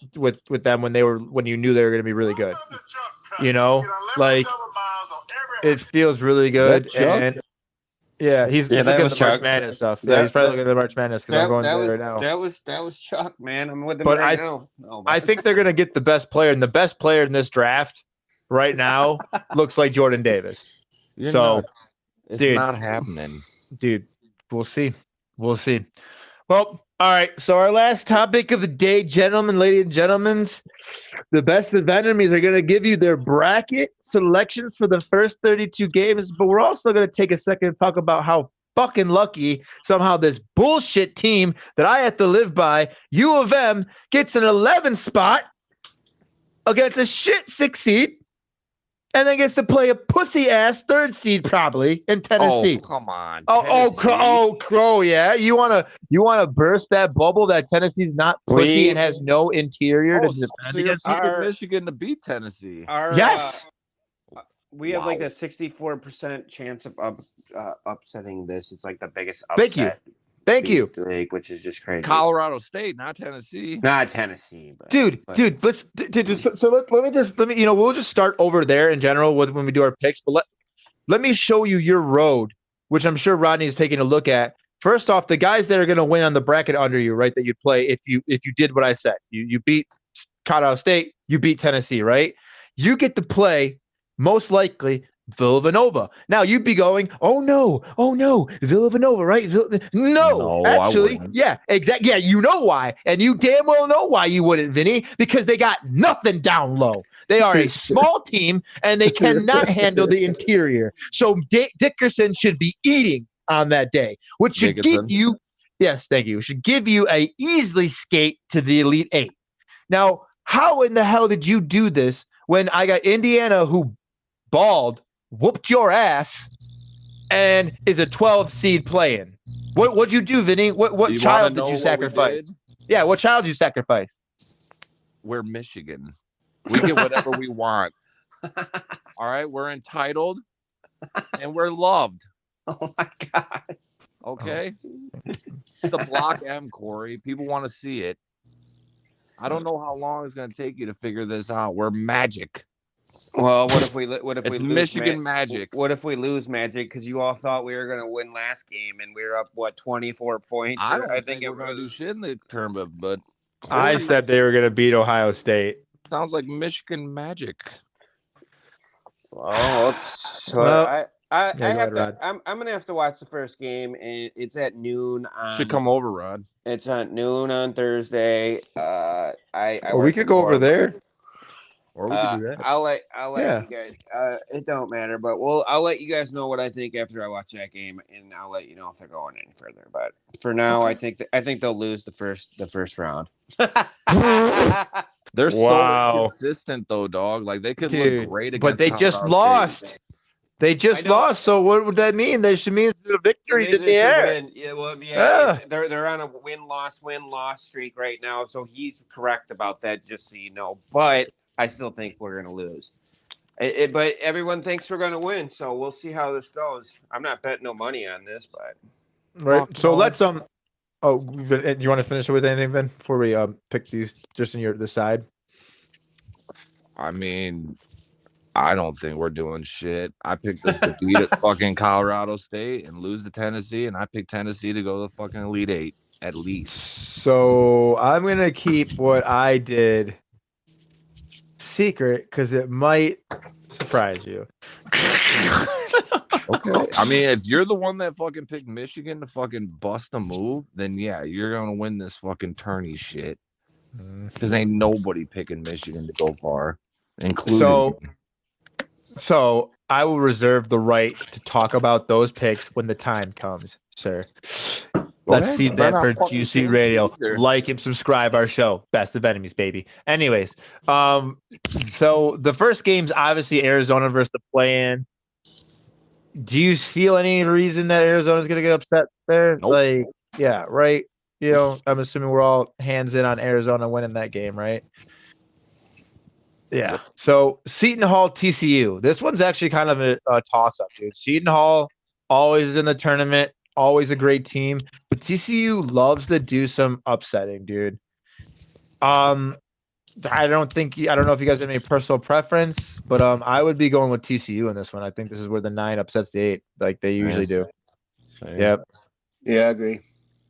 them when you knew they were going to be really good. You know, like it feels really good. And yeah, he's looking at the March Madness stuff. Yeah, he's probably looking at the March Madness because I'm going there right now. That was Chuck, man. I'm with him right now. I think they're gonna get the best player, and the best player in this draft right now looks like Jordan Davis. It's not happening, dude. We'll see. Well, all right. So our last topic of the day, gentlemen, ladies and gentlemen, the best of enemies are going to give you their bracket selections for the first 32 games, but we're also going to take a second to talk about how fucking lucky somehow this bullshit team that I have to live by, U of M, gets an 11 spot against a shit 6 seed. And then gets to play a pussy ass 3rd seed probably in Tennessee. Oh, come on. Yeah. You wanna burst that bubble that Tennessee's not pussy and has no interior to defend against? Michigan to beat Tennessee. Yes. We have like a 64% chance of upsetting this. It's like the biggest upset. Thank you. League, which is just crazy. Colorado State, not Tennessee. Not Tennessee, but dude. Let me. We'll just start over there in general when we do our picks. But let me show you your road, which I'm sure Rodney is taking a look at. First off, the guys that are going to win on the bracket under you, right? That you'd play if you did what I said. You beat Colorado State, you beat Tennessee, right? You get to play most likely Villanova. Now you'd be going, oh no, Villanova, right? No, I actually, wouldn't. yeah, exactly. Yeah, you know why, and you damn well know why you wouldn't, Vinny, because they got nothing down low. They are a small team, and they cannot handle the interior. So Dickerson should be eating on that day, which should give you, yes, thank you, should give you a easily skate to the Elite Eight. Now, how in the hell did you do this when I got Indiana, who balled, whooped your ass, and is a 12 seed playing? What'd you do, Vinny? What child did you sacrifice? Yeah, what child did you sacrifice? We're Michigan. We get whatever we want. All right, we're entitled and we're loved. Oh my God. Okay. It's the Block M, Corey. People want to see it. I don't know how long it's going to take you to figure this out. We're magic. Well, what if we It's lose Michigan Magic? What if we lose Magic because you all thought we were going to win last game and we were up 24 points? I don't think we're going to do shit in the tournament, but I said they were going to beat Ohio State. Sounds like Michigan Magic. Oh, I'm gonna have to watch the first game, and it's at noon. Should come over, Rod. It's at noon on Thursday. We could go over there, or we could do that. I'll let you guys. It don't matter, but I'll let you guys know what I think after I watch that game, and I'll let you know if they're going any further. But for now, I think they'll lose the first round. They're so inconsistent, though, dog. Like they could look great against, but they just lost. They just lost. So what would that mean? They should mean the victories in the air. Yeah, well, yeah. They're on a win-loss streak right now. So he's correct about that, just so you know. But I still think we're going to lose. But everyone thinks we're going to win, so we'll see how this goes. I'm not betting no money on this, but right. So let's Oh, do you want to finish with anything, Ben, before we pick these just in the side? I mean, I don't think we're doing shit. I picked us to beat fucking Colorado State and lose to Tennessee, and I picked Tennessee to go to the fucking Elite Eight at least. So I'm gonna keep what I did secret because it might surprise you. Okay. I mean, if you're the one that fucking picked Michigan to fucking bust a move, then yeah, you're gonna win this fucking tourney shit. Because ain't nobody picking Michigan to go far, including. So I will reserve the right to talk about those picks when the time comes, sir. Let's see that for GC Radio. Like and subscribe our show. Best of enemies, baby. Anyways, so the first game's obviously Arizona versus the play-in. Do you feel any reason that Arizona's going to get upset there? Nope. Like, yeah, right? You know, I'm assuming we're all hands in on Arizona winning that game, right? Yeah. So Seton Hall, TCU. This one's actually kind of a toss-up, dude. Seton Hall, always in the tournament, always a great team. But TCU loves to do some upsetting, dude. I don't know if you guys have any personal preference, but I would be going with TCU in this one. I think this is where the 9 upsets the 8, like they usually do. Yep. Yeah, I agree.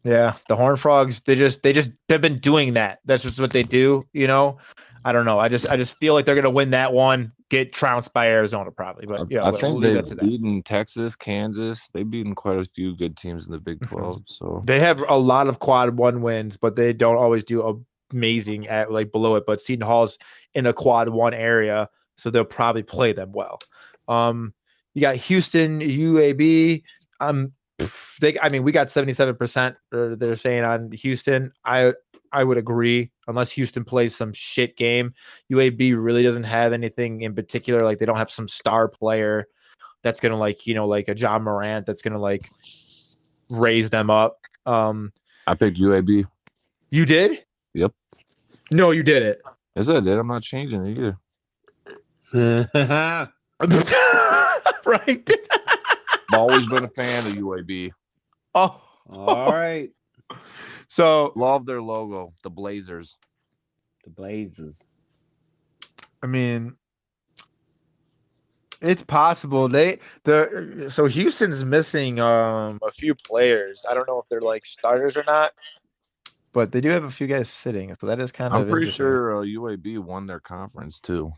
Yeah, the Horned Frogs, they've been doing that. That's just what they do, you know. I don't know. I just feel like they're gonna win that one, get trounced by Arizona probably. But yeah, I think they've beaten Texas, Kansas. They've beaten quite a few good teams in the Big 12. So they have a lot of quad 1 wins, but they don't always do amazing at like below it. But Seton Hall's in a quad 1 area, so they'll probably play them well. You got Houston, UAB. We got 77%. They're saying on Houston. I would agree, unless Houston plays some shit game. UAB really doesn't have anything in particular. Like they don't have some star player that's gonna like a John Morant that's gonna like raise them up. I picked UAB. You did? Yep. No, you did it. Yes, I did. I'm not changing it either. Right. I've always been a fan of UAB. Oh, all right. So love their logo, the Blazers. The Blazers. I mean, it's possible so Houston's missing a few players. I don't know if they're like starters or not, but they do have a few guys sitting, so that is kind of. I'm pretty sure UAB won their conference too.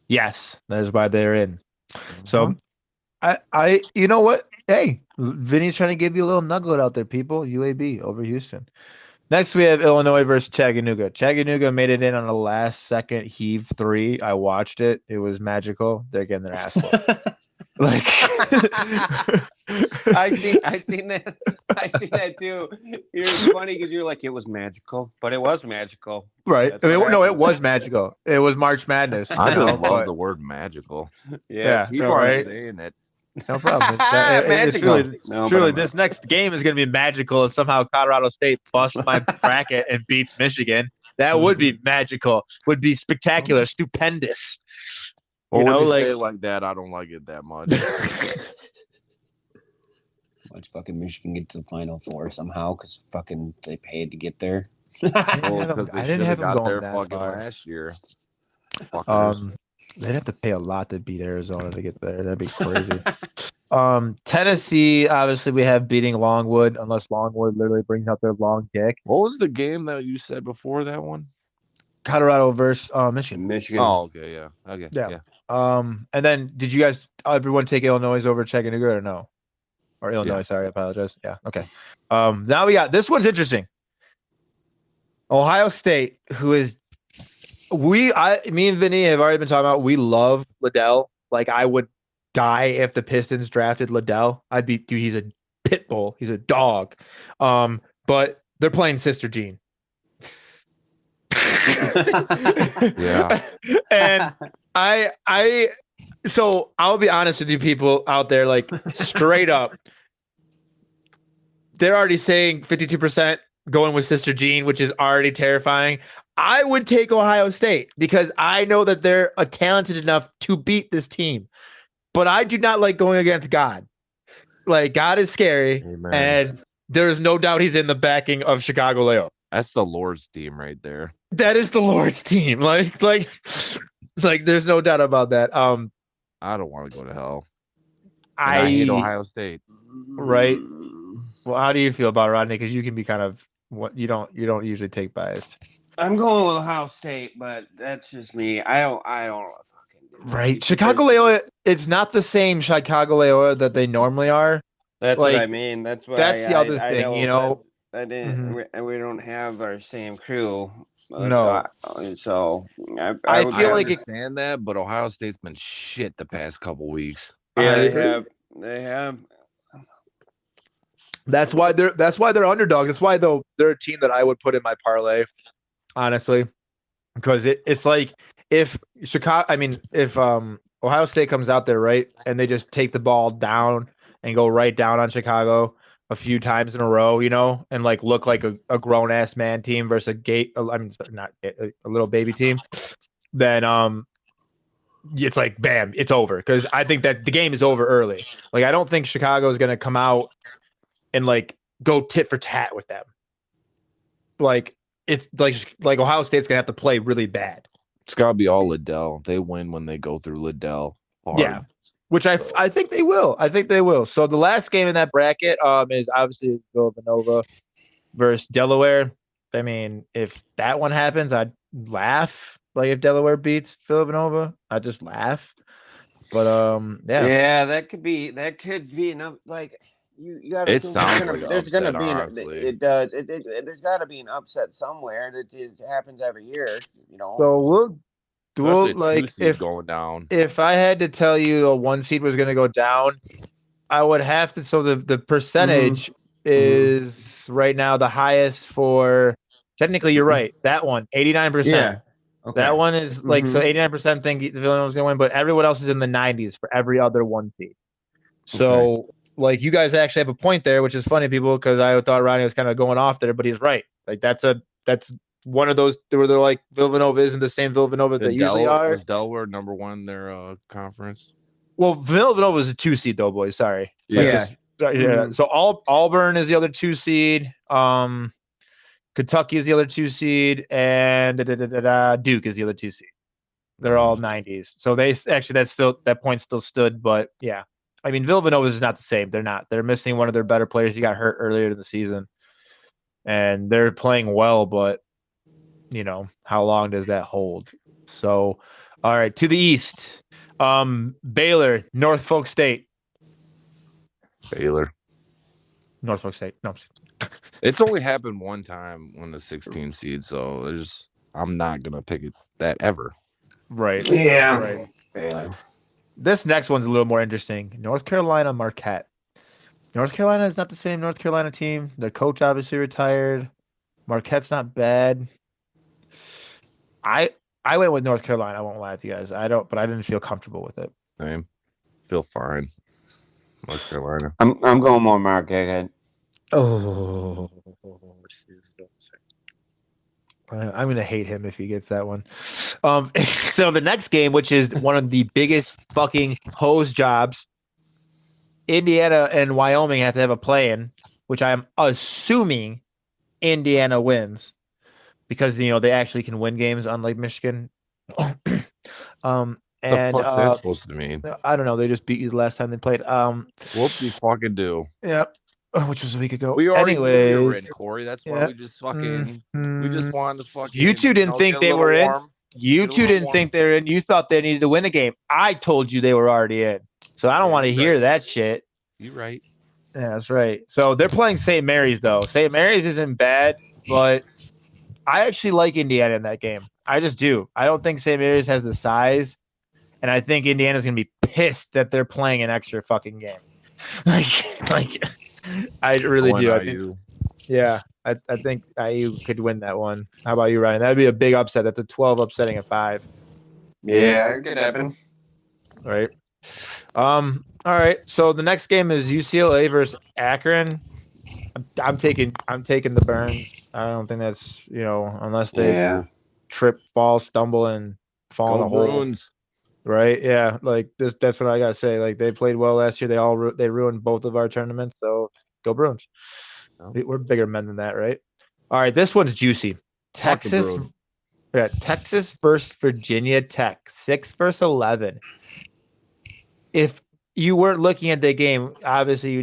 Yes, that is why they're in. So you know what? Hey, Vinny's trying to give you a little nugget out there, people. UAB over Houston. Next, we have Illinois versus Chattanooga. Chattanooga made it in on a last-second heave three. I watched it. It was magical. They're getting their ass whooped. Like, I seen that. I seen that too. It's funny because you're like, it was magical, but it was magical. right? That's what No, it happened. was magical. It was March Madness. I You just know, love but the word magical. yeah, Keep no, on right? saying it. No problem. It's Magical. really, No, truly, but I'm this next game is going to be magical if somehow Colorado State busts my bracket and beats Michigan. That would be magical. Would be spectacular, stupendous. Well, You when know, you like say it like that, I don't like it that much. Watch fucking Michigan get to the Final Four somehow because fucking they paid to get there. Well, because they I didn't should have have them got going there that fucking far. last year. Fuckers. They'd have to pay a lot to beat Arizona to get there. That'd be crazy. Tennessee, obviously, we have beating Longwood, unless Longwood literally brings out their long dick. What was the game that you said before that one? Colorado versus Michigan. Michigan. Oh, okay, yeah. Okay, Yeah. yeah. And then did you guys everyone take Illinois over Chattanooga or no? Or Illinois, Yeah. sorry, I apologize. Yeah, okay. Now we got this one's interesting. Ohio State, who is me and Vinny have already been talking about. We love Liddell. Like I would die if the Pistons drafted Liddell. I'd be dude, he's a pit bull. He's a dog. But they're playing Sister Jean. Yeah. And so I'll be honest with you people out there, like straight up. They're already saying 52% going with Sister Jean, which is already terrifying. I would take Ohio State because I know that they're talented enough to beat this team. But I do not like going against God. Like, God is scary. Amen. And there's no doubt he's in the backing of Chicago Leo. That's the Lord's team right there. That is the Lord's team. Like there's no doubt about that. I don't want to go to hell. I hate Ohio State. Right. Well, how do you feel about it, Rodney? Because you can be kind of what you don't usually take biased. I'm going with Ohio State, but that's just me. I don't fucking Right. Chicago Loyola, it's not the same Chicago Loyola that they normally are. That's like, what I mean. That's why that's the other thing, know, you know. I didn't. We don't have our same crew. No. So I I feel like understand that, but Ohio State's been shit the past couple weeks. Yeah, they have. That's why they're underdog. That's why they're a team that I would put in my parlay, honestly, because it's like if Ohio State comes out there right and they just take the ball down and go right down on Chicago a few times in a row, you know, and like look like a grown ass man team versus a little baby team, then it's like bam, it's over because I think that the game is over early. Like I don't think Chicago is going to come out and like go tit for tat with them. Like it's like Ohio State's gonna have to play really bad. It's gotta be all Liddell. They win when they go through Liddell hard. Yeah, which I think they will. I think they will. So the last game in that bracket is obviously Villanova versus Delaware. I mean, if that one happens, I'd laugh. Like if Delaware beats Villanova, I'd just laugh. But yeah, that could be enough. Like you got to. It think sounds there's like gonna upset, be honestly. it does. There's got to be an upset somewhere. It happens every year. You know. so we'll Especially a like 2-seed going down. If I had to tell you a 1 seed was going to go down, I would have to. So the percentage is right now the highest for. Technically, you're right. That one, 89%. Yeah. Okay. That one is like so 89% think the Villanova's going to win, but everyone else is in the 90s for every other 1 seed. So like you guys actually have a point there, which is funny, people, because I thought Ronnie was kind of going off there, but he's right. Like that's one of those where they're like Villanova isn't the same Villanova that usually are. Is Delaware number one in their conference? Well, Villanova is a 2 seed though, boys. Sorry. Yeah. So Auburn is the other 2 seed. Kentucky is the other 2 seed, and Duke is the other 2 seed. They're all 90s. So they actually that point still stood, but yeah. I mean, Villanova is not the same. They're not. They're missing one of their better players. He got hurt earlier in the season, and they're playing well, but how long does that hold? So, all right, to the east, Baylor, Norfolk State. Baylor. Norfolk State. No, It's only happened one time on the 16 seed, so I'm not gonna pick that ever. right. Yeah. Right. Baylor. This next one's a little more interesting. North Carolina, Marquette. North Carolina is not the same North Carolina team. Their coach obviously retired. Marquette's not bad. I I went with North Carolina. I won't lie to you guys. But I didn't feel comfortable with it. Same. Feel fine. North Carolina. I'm going more Marquette. Oh, I'm gonna hate him if he gets that one. So the next game, which is one of the biggest fucking hose jobs, Indiana and Wyoming have to have a play-in, which I am assuming Indiana wins because they actually can win games, unlike Michigan. The And fuck's that supposed to mean? I don't know. They just beat you the last time they played. Whoop de fucking do. Yeah, which was a week ago. We already knew you were in, Anyways, Corey. That's why yeah. we just fucking we just wanted to fucking You two didn't get think a they little were in. warm. You Get a two little didn't warm. think they were in. You thought they needed to win a game. I told you they were already in. So I don't want to you're hear right. that shit. You right. Yeah, that's right. So they're playing St. Mary's though. St. Mary's isn't bad, but I actually like Indiana in that game. I just do. I don't think St. Mary's has the size, and I think Indiana's gonna be pissed that they're playing an extra fucking game. like I really do. I think, yeah, I think IU could win that one. How about you, Ryan? That'd be a big upset. That's a 12 upsetting a 5. Yeah, it could happen. Right. All right. So the next game is UCLA versus Akron. I'm taking the Burns. I don't think that's unless they trip, fall, stumble, and fall in Go a hole. Bruins. Right? Yeah. Like this. That's what I gotta say. Like they played well last year. They ruined both of our tournaments. So go Bruins. Oh. We're bigger men than that, right? All right. This one's juicy. Fuck the Texas. Bruins. Yeah. Texas versus Virginia Tech. 6 versus 11. If you weren't looking at the game, obviously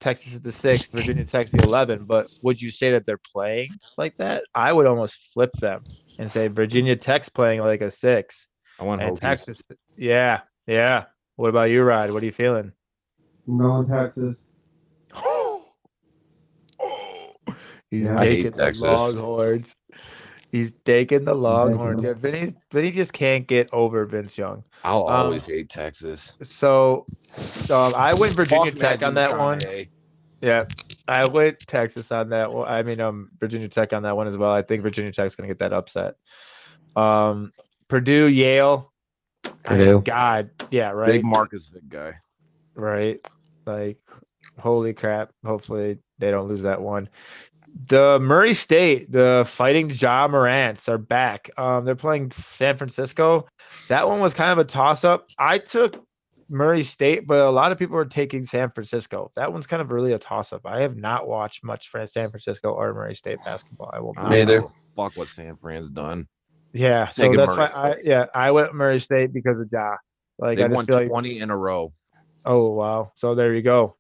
Texas is the 6, Virginia Tech's the 11. But would you say that they're playing like that? I would almost flip them and say Virginia Tech's playing like a 6, I want and Hokies. Texas. Yeah. What about you, Rod? What are you feeling? I'm going Texas. He's I hate taking the Texas. Longhorns. He's taking the Longhorns. Yeah, Vinny just can't get over Vince Young. I'll always hate Texas. So I went Virginia Fuck Tech on that one. McConaughey. Yeah, I went Texas on that one. I mean, Virginia Tech on that one as well. I think Virginia Tech's going to get that upset. Purdue, Yale. I mean, God, yeah, right. Big Marcus Vick guy. Right, like, holy crap. Hopefully they don't lose that one. The Murray State, the Fighting Ja Morants are back. They're playing San Francisco. That one was kind of a toss-up. I took Murray State, but a lot of people are taking San Francisco. That one's kind of really a toss-up. I have not watched much for San Francisco or Murray State basketball. I won't. Neither. Fuck what San Fran's done. Yeah, so Taking that's Murray why I went Murray State because of Ja. Like They I just won feel 20 in a row. Oh wow! So there you go.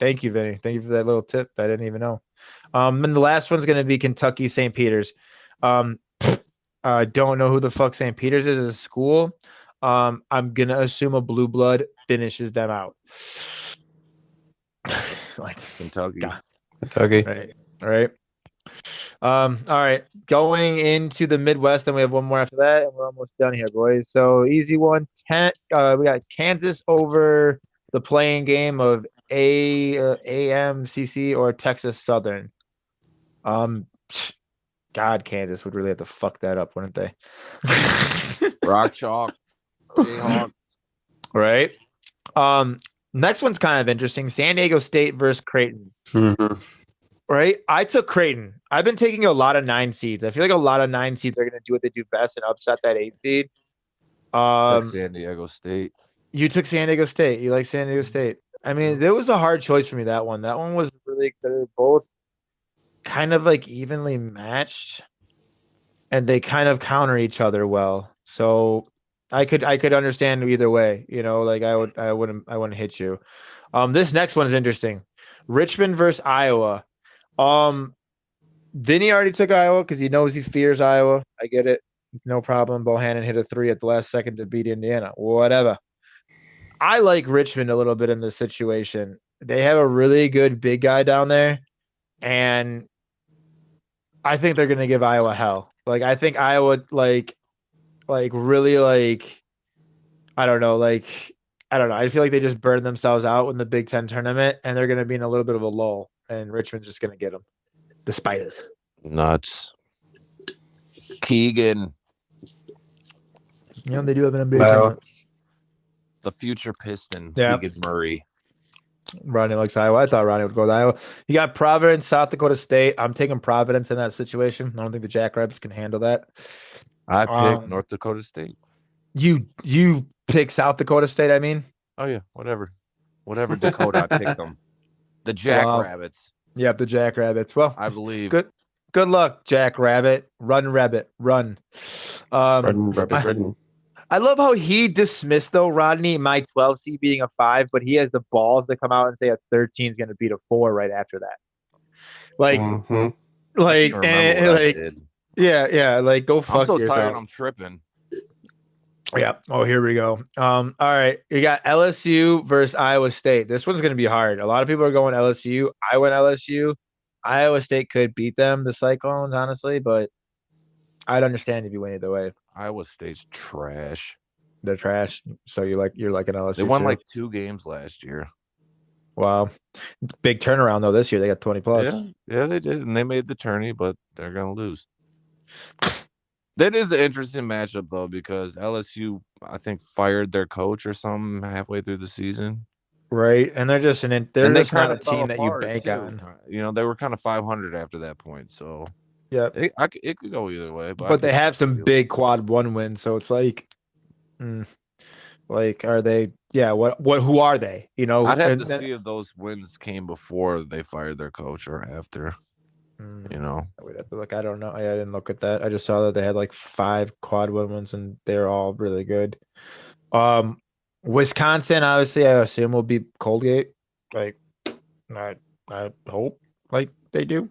Thank you, Vinny. Thank you for that little tip. I didn't even know. And the last one's going to be Kentucky St. Peter's. Don't know who the fuck St. Peter's is as a school. I'm gonna assume a blue blood finishes them out. Like Kentucky. God. Kentucky. Right. All right. Going into the Midwest, and we have one more after that, and we're almost done here, boys. So easy one. We got Kansas over the playing game of AMCC or Texas Southern. God, Kansas would really have to fuck that up, wouldn't they? Rock Chalk. Jayhawk. Right. Next one's kind of interesting. San Diego State versus Creighton. Mm-hmm. Right. I took Creighton. I've been taking a lot of 9 seeds. I feel like a lot of 9 seeds are going to do what they do best and upset that 8 seed. San Diego State. You took San Diego State. You like San Diego State. I mean, there was a hard choice for me, that one. That one was really good. They're both kind of like evenly matched, and they kind of counter each other well. So I could understand either way. Like I wouldn't hit you. This next one is interesting. Richmond versus Iowa. Vinny already took Iowa because he knows he fears Iowa. I get it. No problem. Bohannon hit a 3 at the last second to beat Indiana. Whatever. I like Richmond a little bit in this situation. They have a really good big guy down there, and I think they're gonna give Iowa hell. Like I think Iowa really I don't know, I don't know. I feel like they just burned themselves out in the Big Ten tournament, and they're gonna be in a little bit of a lull, and Richmond's just gonna get them. The Spiders. Nuts. Keegan. You know, they do have an NBA tournament. The future Piston, Yeah. Keegan Murray. Ronnie likes Iowa. I thought Ronnie would go to Iowa. You got Providence, South Dakota State. I'm taking Providence in that situation. I don't think the Jackrabbits can handle that. I picked North Dakota State. You pick South Dakota State, I mean? Oh, yeah, whatever. Whatever Dakota, I picked them. The Jackrabbits. Yep, the Jackrabbits. Well, I believe. Good luck, Jackrabbit. Run, rabbit, run. Run, rabbit, run. I love how he dismissed, though, Rodney, my 12 seed beating a 5, but he has the balls to come out and say a 13 is going to beat a 4 right after that. Like, yeah, like go fuck yourself. I'm so tired, I'm tripping. Yeah. Oh, here we go. All right. You got LSU versus Iowa State. This one's going to be hard. A lot of people are going LSU. I went LSU. Iowa State could beat them, the Cyclones, honestly, but I'd understand if you went either way. Iowa State's trash. They're trash. So you're like an LSU. They won like 2 games last year. Wow. Big turnaround though this year. They got 20 plus. Yeah, they did. And they made the tourney, but they're gonna lose. That is an interesting matchup though, because LSU, I think, fired their coach or something halfway through the season. Right. And they're just not a team that you bank too. on. You know, they were kind of 500 after that point. So yeah, it could go either way. But they have some big quad 1 wins, so it's like are they? Yeah. Who are they? You know, I'd have to see if those wins came before they fired their coach or after. You know, I would have to look. I don't know. I didn't look at that. I just saw that they had like 5 quad 1 wins, and they're all really good. Wisconsin, obviously, I assume will be Colgate. Like, I hope like they do,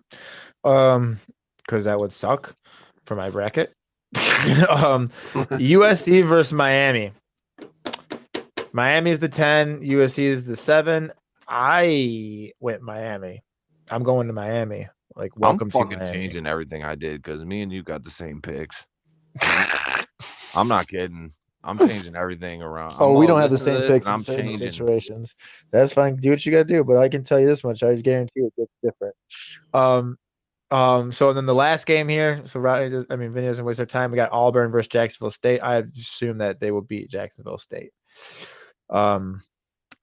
because that would suck for my bracket. USC versus Miami. Miami is the 10. USC is the 7. I went Miami. I'm going to Miami. Like, welcome to Miami. I'm fucking changing everything I did because me and you got the same picks. I'm not kidding. I'm changing everything around. We don't have the same picks in certain situations. That's fine. Do what you got to do. But I can tell you this much. I guarantee it gets different. So then the last game here. So Vinny doesn't waste our time. We got Auburn versus Jacksonville State. I assume that they will beat Jacksonville State. All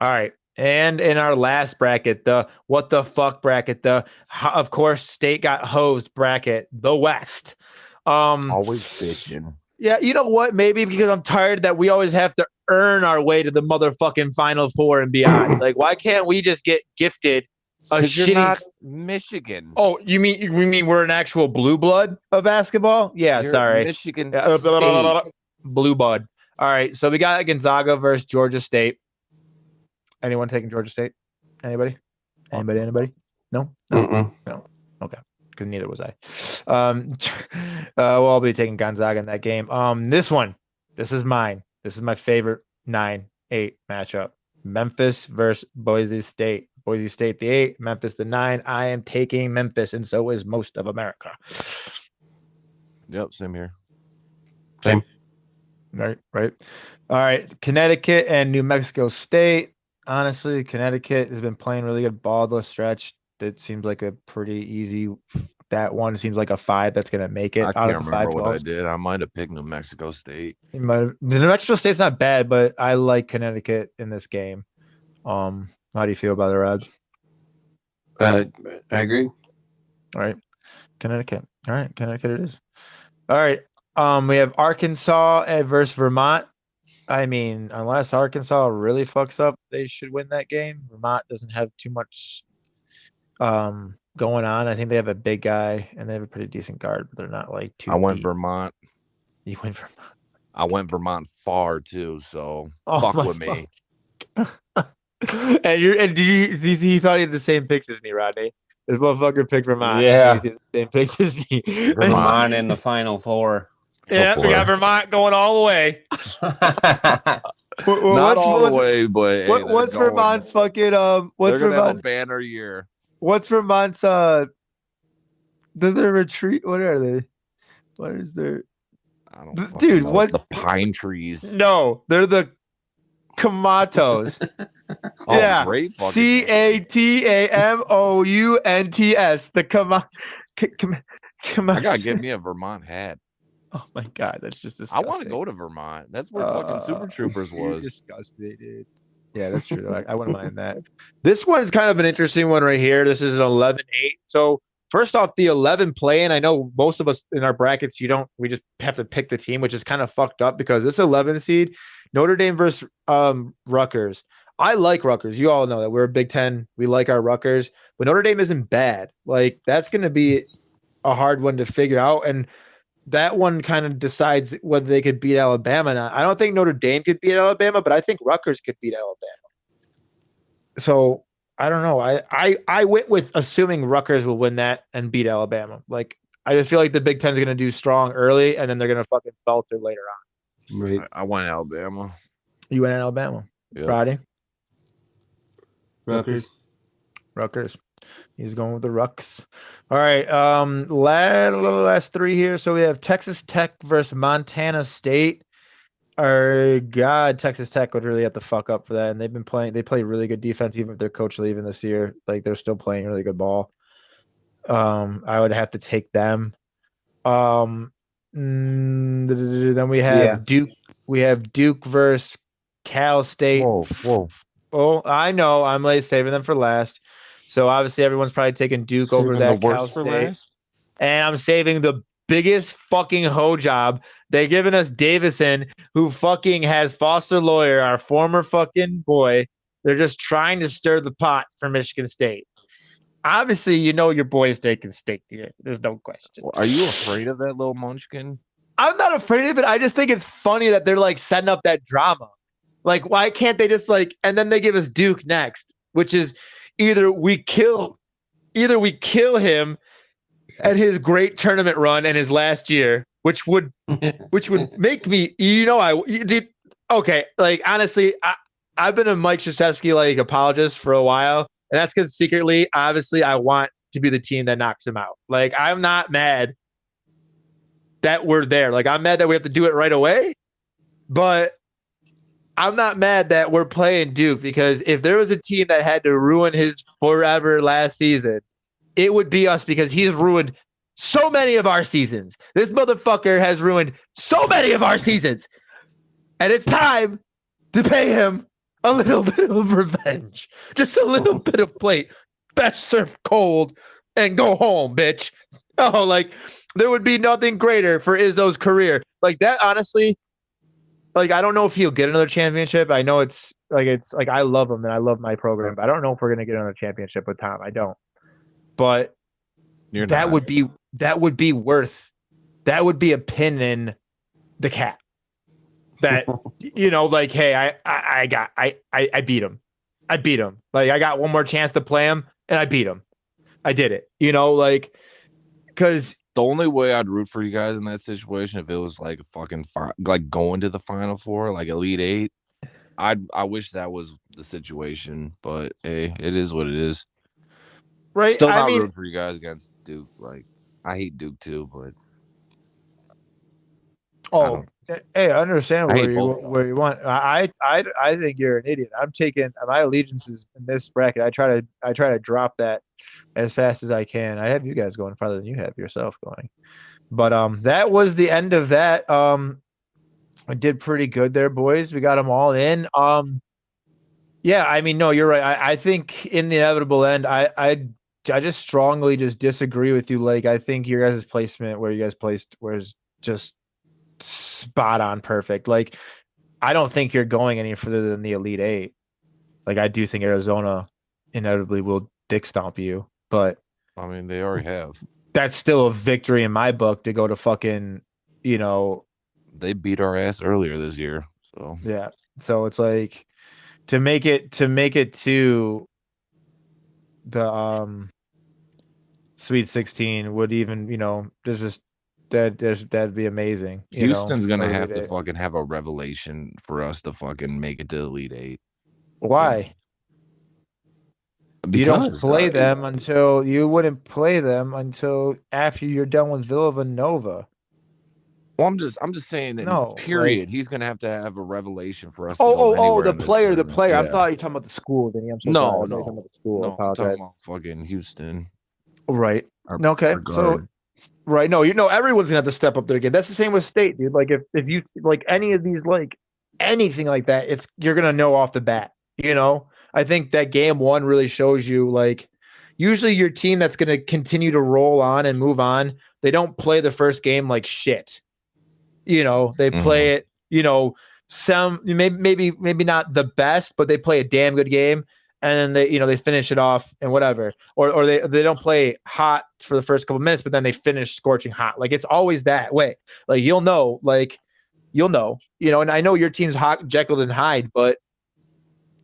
right. And in our last bracket, the what the fuck bracket, of course, State got hosed bracket, the West. Always bitching. Yeah, you know what? Maybe because I'm tired that we always have to earn our way to the motherfucking Final Four and beyond. Like, why can't we just get gifted a shitty? You're not Michigan. Oh, you mean we're an actual blue blood of basketball? Yeah, You're sorry, Michigan. Blue blood. All right, so we got Gonzaga versus Georgia State. Anyone taking Georgia State? Anybody? No. No. Okay, because neither was I. We'll all be taking Gonzaga in that game. This is mine. This is my favorite 9-8 matchup. Memphis versus Boise State. Boise State the 8, Memphis the 9. I am taking Memphis, and so is most of America. Yep, same here. Same. Right. All right, Connecticut and New Mexico State. Honestly, Connecticut has been playing really good ball the stretch. That seems like a pretty easy. That one seems like a 5 that's going to make it. I can't remember what I did. I might have picked New Mexico State. The New Mexico State's not bad, but I like Connecticut in this game. How do you feel about it, Rod? I agree. All right, Connecticut. All right, Connecticut it is. All right. We have Arkansas versus Vermont. I mean, unless Arkansas really fucks up, they should win that game. Vermont doesn't have too much going on. I think they have a big guy and they have a pretty decent guard, but they're not like too. I went Vermont. You went Vermont. I went Vermont far too, so fuck with me. And you thought you had the same picks as me, Rodney. This motherfucker picked Vermont. Yeah. He's the same picks as me. Vermont in the Final Four. Yeah, we got Vermont going all the way. Not all the way, but hey, what's Vermont's fucking what's they're gonna have a Vermont's banner year. what's Vermont's their retreat? What are they? What is their I don't dude? know. What the pine trees? No, they're the Kamatos. Oh, Yeah, great fucking CATAMOUNTS. The I gotta get me a Vermont hat. Oh my god, that's just disgusting. I want to go to Vermont. That's where fucking Super Troopers was. Disgusting, dude. Yeah, that's true. I wouldn't mind that. This one's kind of an interesting one right here. This is an 11-8. So first off, the 11 play-in. I know most of us in our brackets, we just have to pick the team, which is kind of fucked up because this 11 seed, Notre Dame versus Rutgers. I like Rutgers. You all know that we're a Big Ten. We like our Rutgers, but Notre Dame isn't bad. Like that's going to be a hard one to figure out, and that one kind of decides whether they could beat Alabama or not. I don't think Notre Dame could beat Alabama, but I think Rutgers could beat Alabama. So I don't know. I went with assuming Rutgers will win that and beat Alabama. Like I just feel like the Big Ten's going to do strong early, and then they're going to fucking falter later on. Right. I went Alabama. You went Alabama. Yep. Friday. Rutgers. He's going with the Rucks. All right. Last three here. So we have Texas Tech versus Montana State. God, Texas Tech would really have to fuck up for that. And they play really good defense, even with their coach leaving this year. Like they're still playing really good ball. I would have to take them. Then we have Duke. We have Duke versus Cal State. Whoa. Oh, I know. I'm like saving them for last. So obviously everyone's probably taking Duke over that Cal State. And I'm saving the biggest fucking hoe job. They're giving us Davison, who fucking has Foster Lawyer, our former fucking boy. They're just trying to stir the pot for Michigan State. Obviously, you know your boy is taking State here. There's no question. Are you afraid of that little munchkin? I'm not afraid of it. I just think it's funny that they're like setting up that drama. Like, why can't they just like, and then they give us Duke next, which is either we kill him at his great tournament run in his last year, which would make me, okay. Like, honestly, I've been a Mike Krzyzewski like apologist for a while, and that's because secretly, obviously, I want to be the team that knocks him out. Like, I'm not mad that we're there. Like, I'm mad that we have to do it right away, but I'm not mad that we're playing Duke, because if there was a team that had to ruin his forever last season, it would be us, because he's ruined so many of our seasons. This motherfucker has ruined so many of our seasons. And it's time to pay him a little bit of revenge. Just a little bit of plate. Best served cold and go home, bitch. Oh, like, there would be nothing greater for Izzo's career. Like, that, honestly, like, I don't know if he'll get another championship. I know it's like I love him and I love my program, but I don't know if we're gonna get another championship with Tom. I don't. But that would be a pin in the cap. That like, hey, I beat him. I beat him. Like, I got one more chance to play him and I beat him. I did it. Like, because the only way I'd root for you guys in that situation, if it was like a fucking like going to the Final Four, like Elite Eight, I wish that was the situation. But hey, it is what it is. Right? Still not rooting for you guys against Duke. Like, I hate Duke too, but hey, I understand where you want. I think you're an idiot. I'm taking my allegiances in this bracket. I try to drop that as fast as I can. I have you guys going farther than you have yourself going. But that was the end of that. I did pretty good there, boys. We got them all in. Yeah, I mean, no, you're right. I think in the inevitable end, I just strongly just disagree with you. Like, I think your guys' placement where you guys placed was just spot on perfect. Like, I don't think you're going any further than the Elite Eight. Like, I do think Arizona inevitably will dick stomp you, but I mean, they already have. That's still a victory in my book to go to fucking, they beat our ass earlier this year. So yeah. So it's like to make it to the Sweet 16 would even, there's just that'd be amazing. Houston's gonna Elite have to Eight. fucking have a revelation for us to fucking make it to Elite Eight. Why? You don't play them until you wouldn't play them until after you're done with Villanova. Well, I'm just saying. No, Period. like, He's gonna have to have a revelation for us to go anywhere. The in this player. tournament. I Yeah. thought you were talking about the school, Vinny. I'm so sorry. I thought you were talking about the school. I I'm apologize. talking about fucking Houston. Right. Okay. Our So, guard. right. No, everyone's gonna have to step up their game. That's the same with State, dude. Like if you like any of these, like anything like that, you're gonna know off the bat. I think that game one really shows you, like, usually your team that's gonna continue to roll on and move on, they don't play the first game like shit. They play it, some maybe not the best, but they play a damn good game, and then they finish it off and whatever. Or they don't play hot for the first couple minutes, but then they finish scorching hot. Like, it's always that way. Like, you'll know, and I know your team's hot, Jekyll and Hyde, but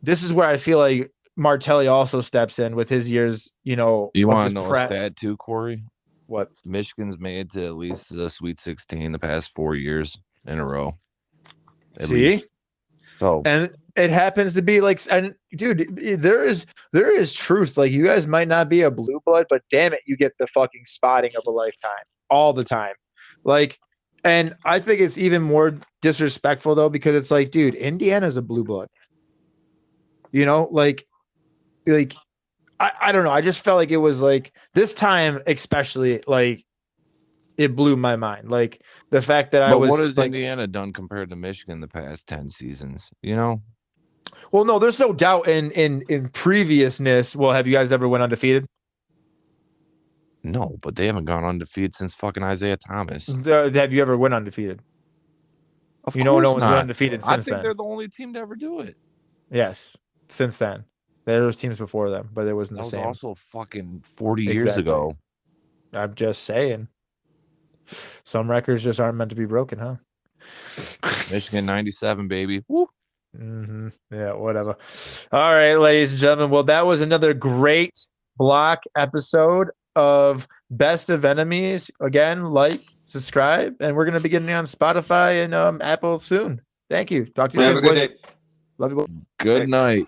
this is where I feel like Martelli also steps in with his years, You want to know a stat too, Corey? What? Michigan's made to at least the Sweet 16 the past 4 years in a row. At See? least. So, and it happens to be like, and dude, there is truth. Like, you guys might not be a blue blood, but damn it, you get the fucking spotting of a lifetime all the time. Like, and I think it's even more disrespectful though, because it's like, dude, Indiana's a blue blood. Like I don't know. I just felt like it was like this time, especially, like, it blew my mind. Like, the fact that what has Indiana done compared to Michigan the past 10 seasons? Well, no, there's no doubt in previousness. Well, have you guys ever went undefeated? No, but they haven't gone undefeated since fucking Isaiah Thomas. Have you ever went undefeated? Of course no one's undefeated since I think then. they're the only team to ever do it. Yes, since then. There was teams before them, but it wasn't that the same. That was also fucking 40 years ago. I'm just saying. Some records just aren't meant to be broken, huh? Michigan 97, baby. Woo. Mm-hmm. Yeah, whatever. All right, ladies and gentlemen. Well, that was another great block episode of Best of Enemies. Again, like, subscribe, and we're going to be getting on Spotify and Apple soon. Thank you. Talk to you Have a good day. Love you. Good night.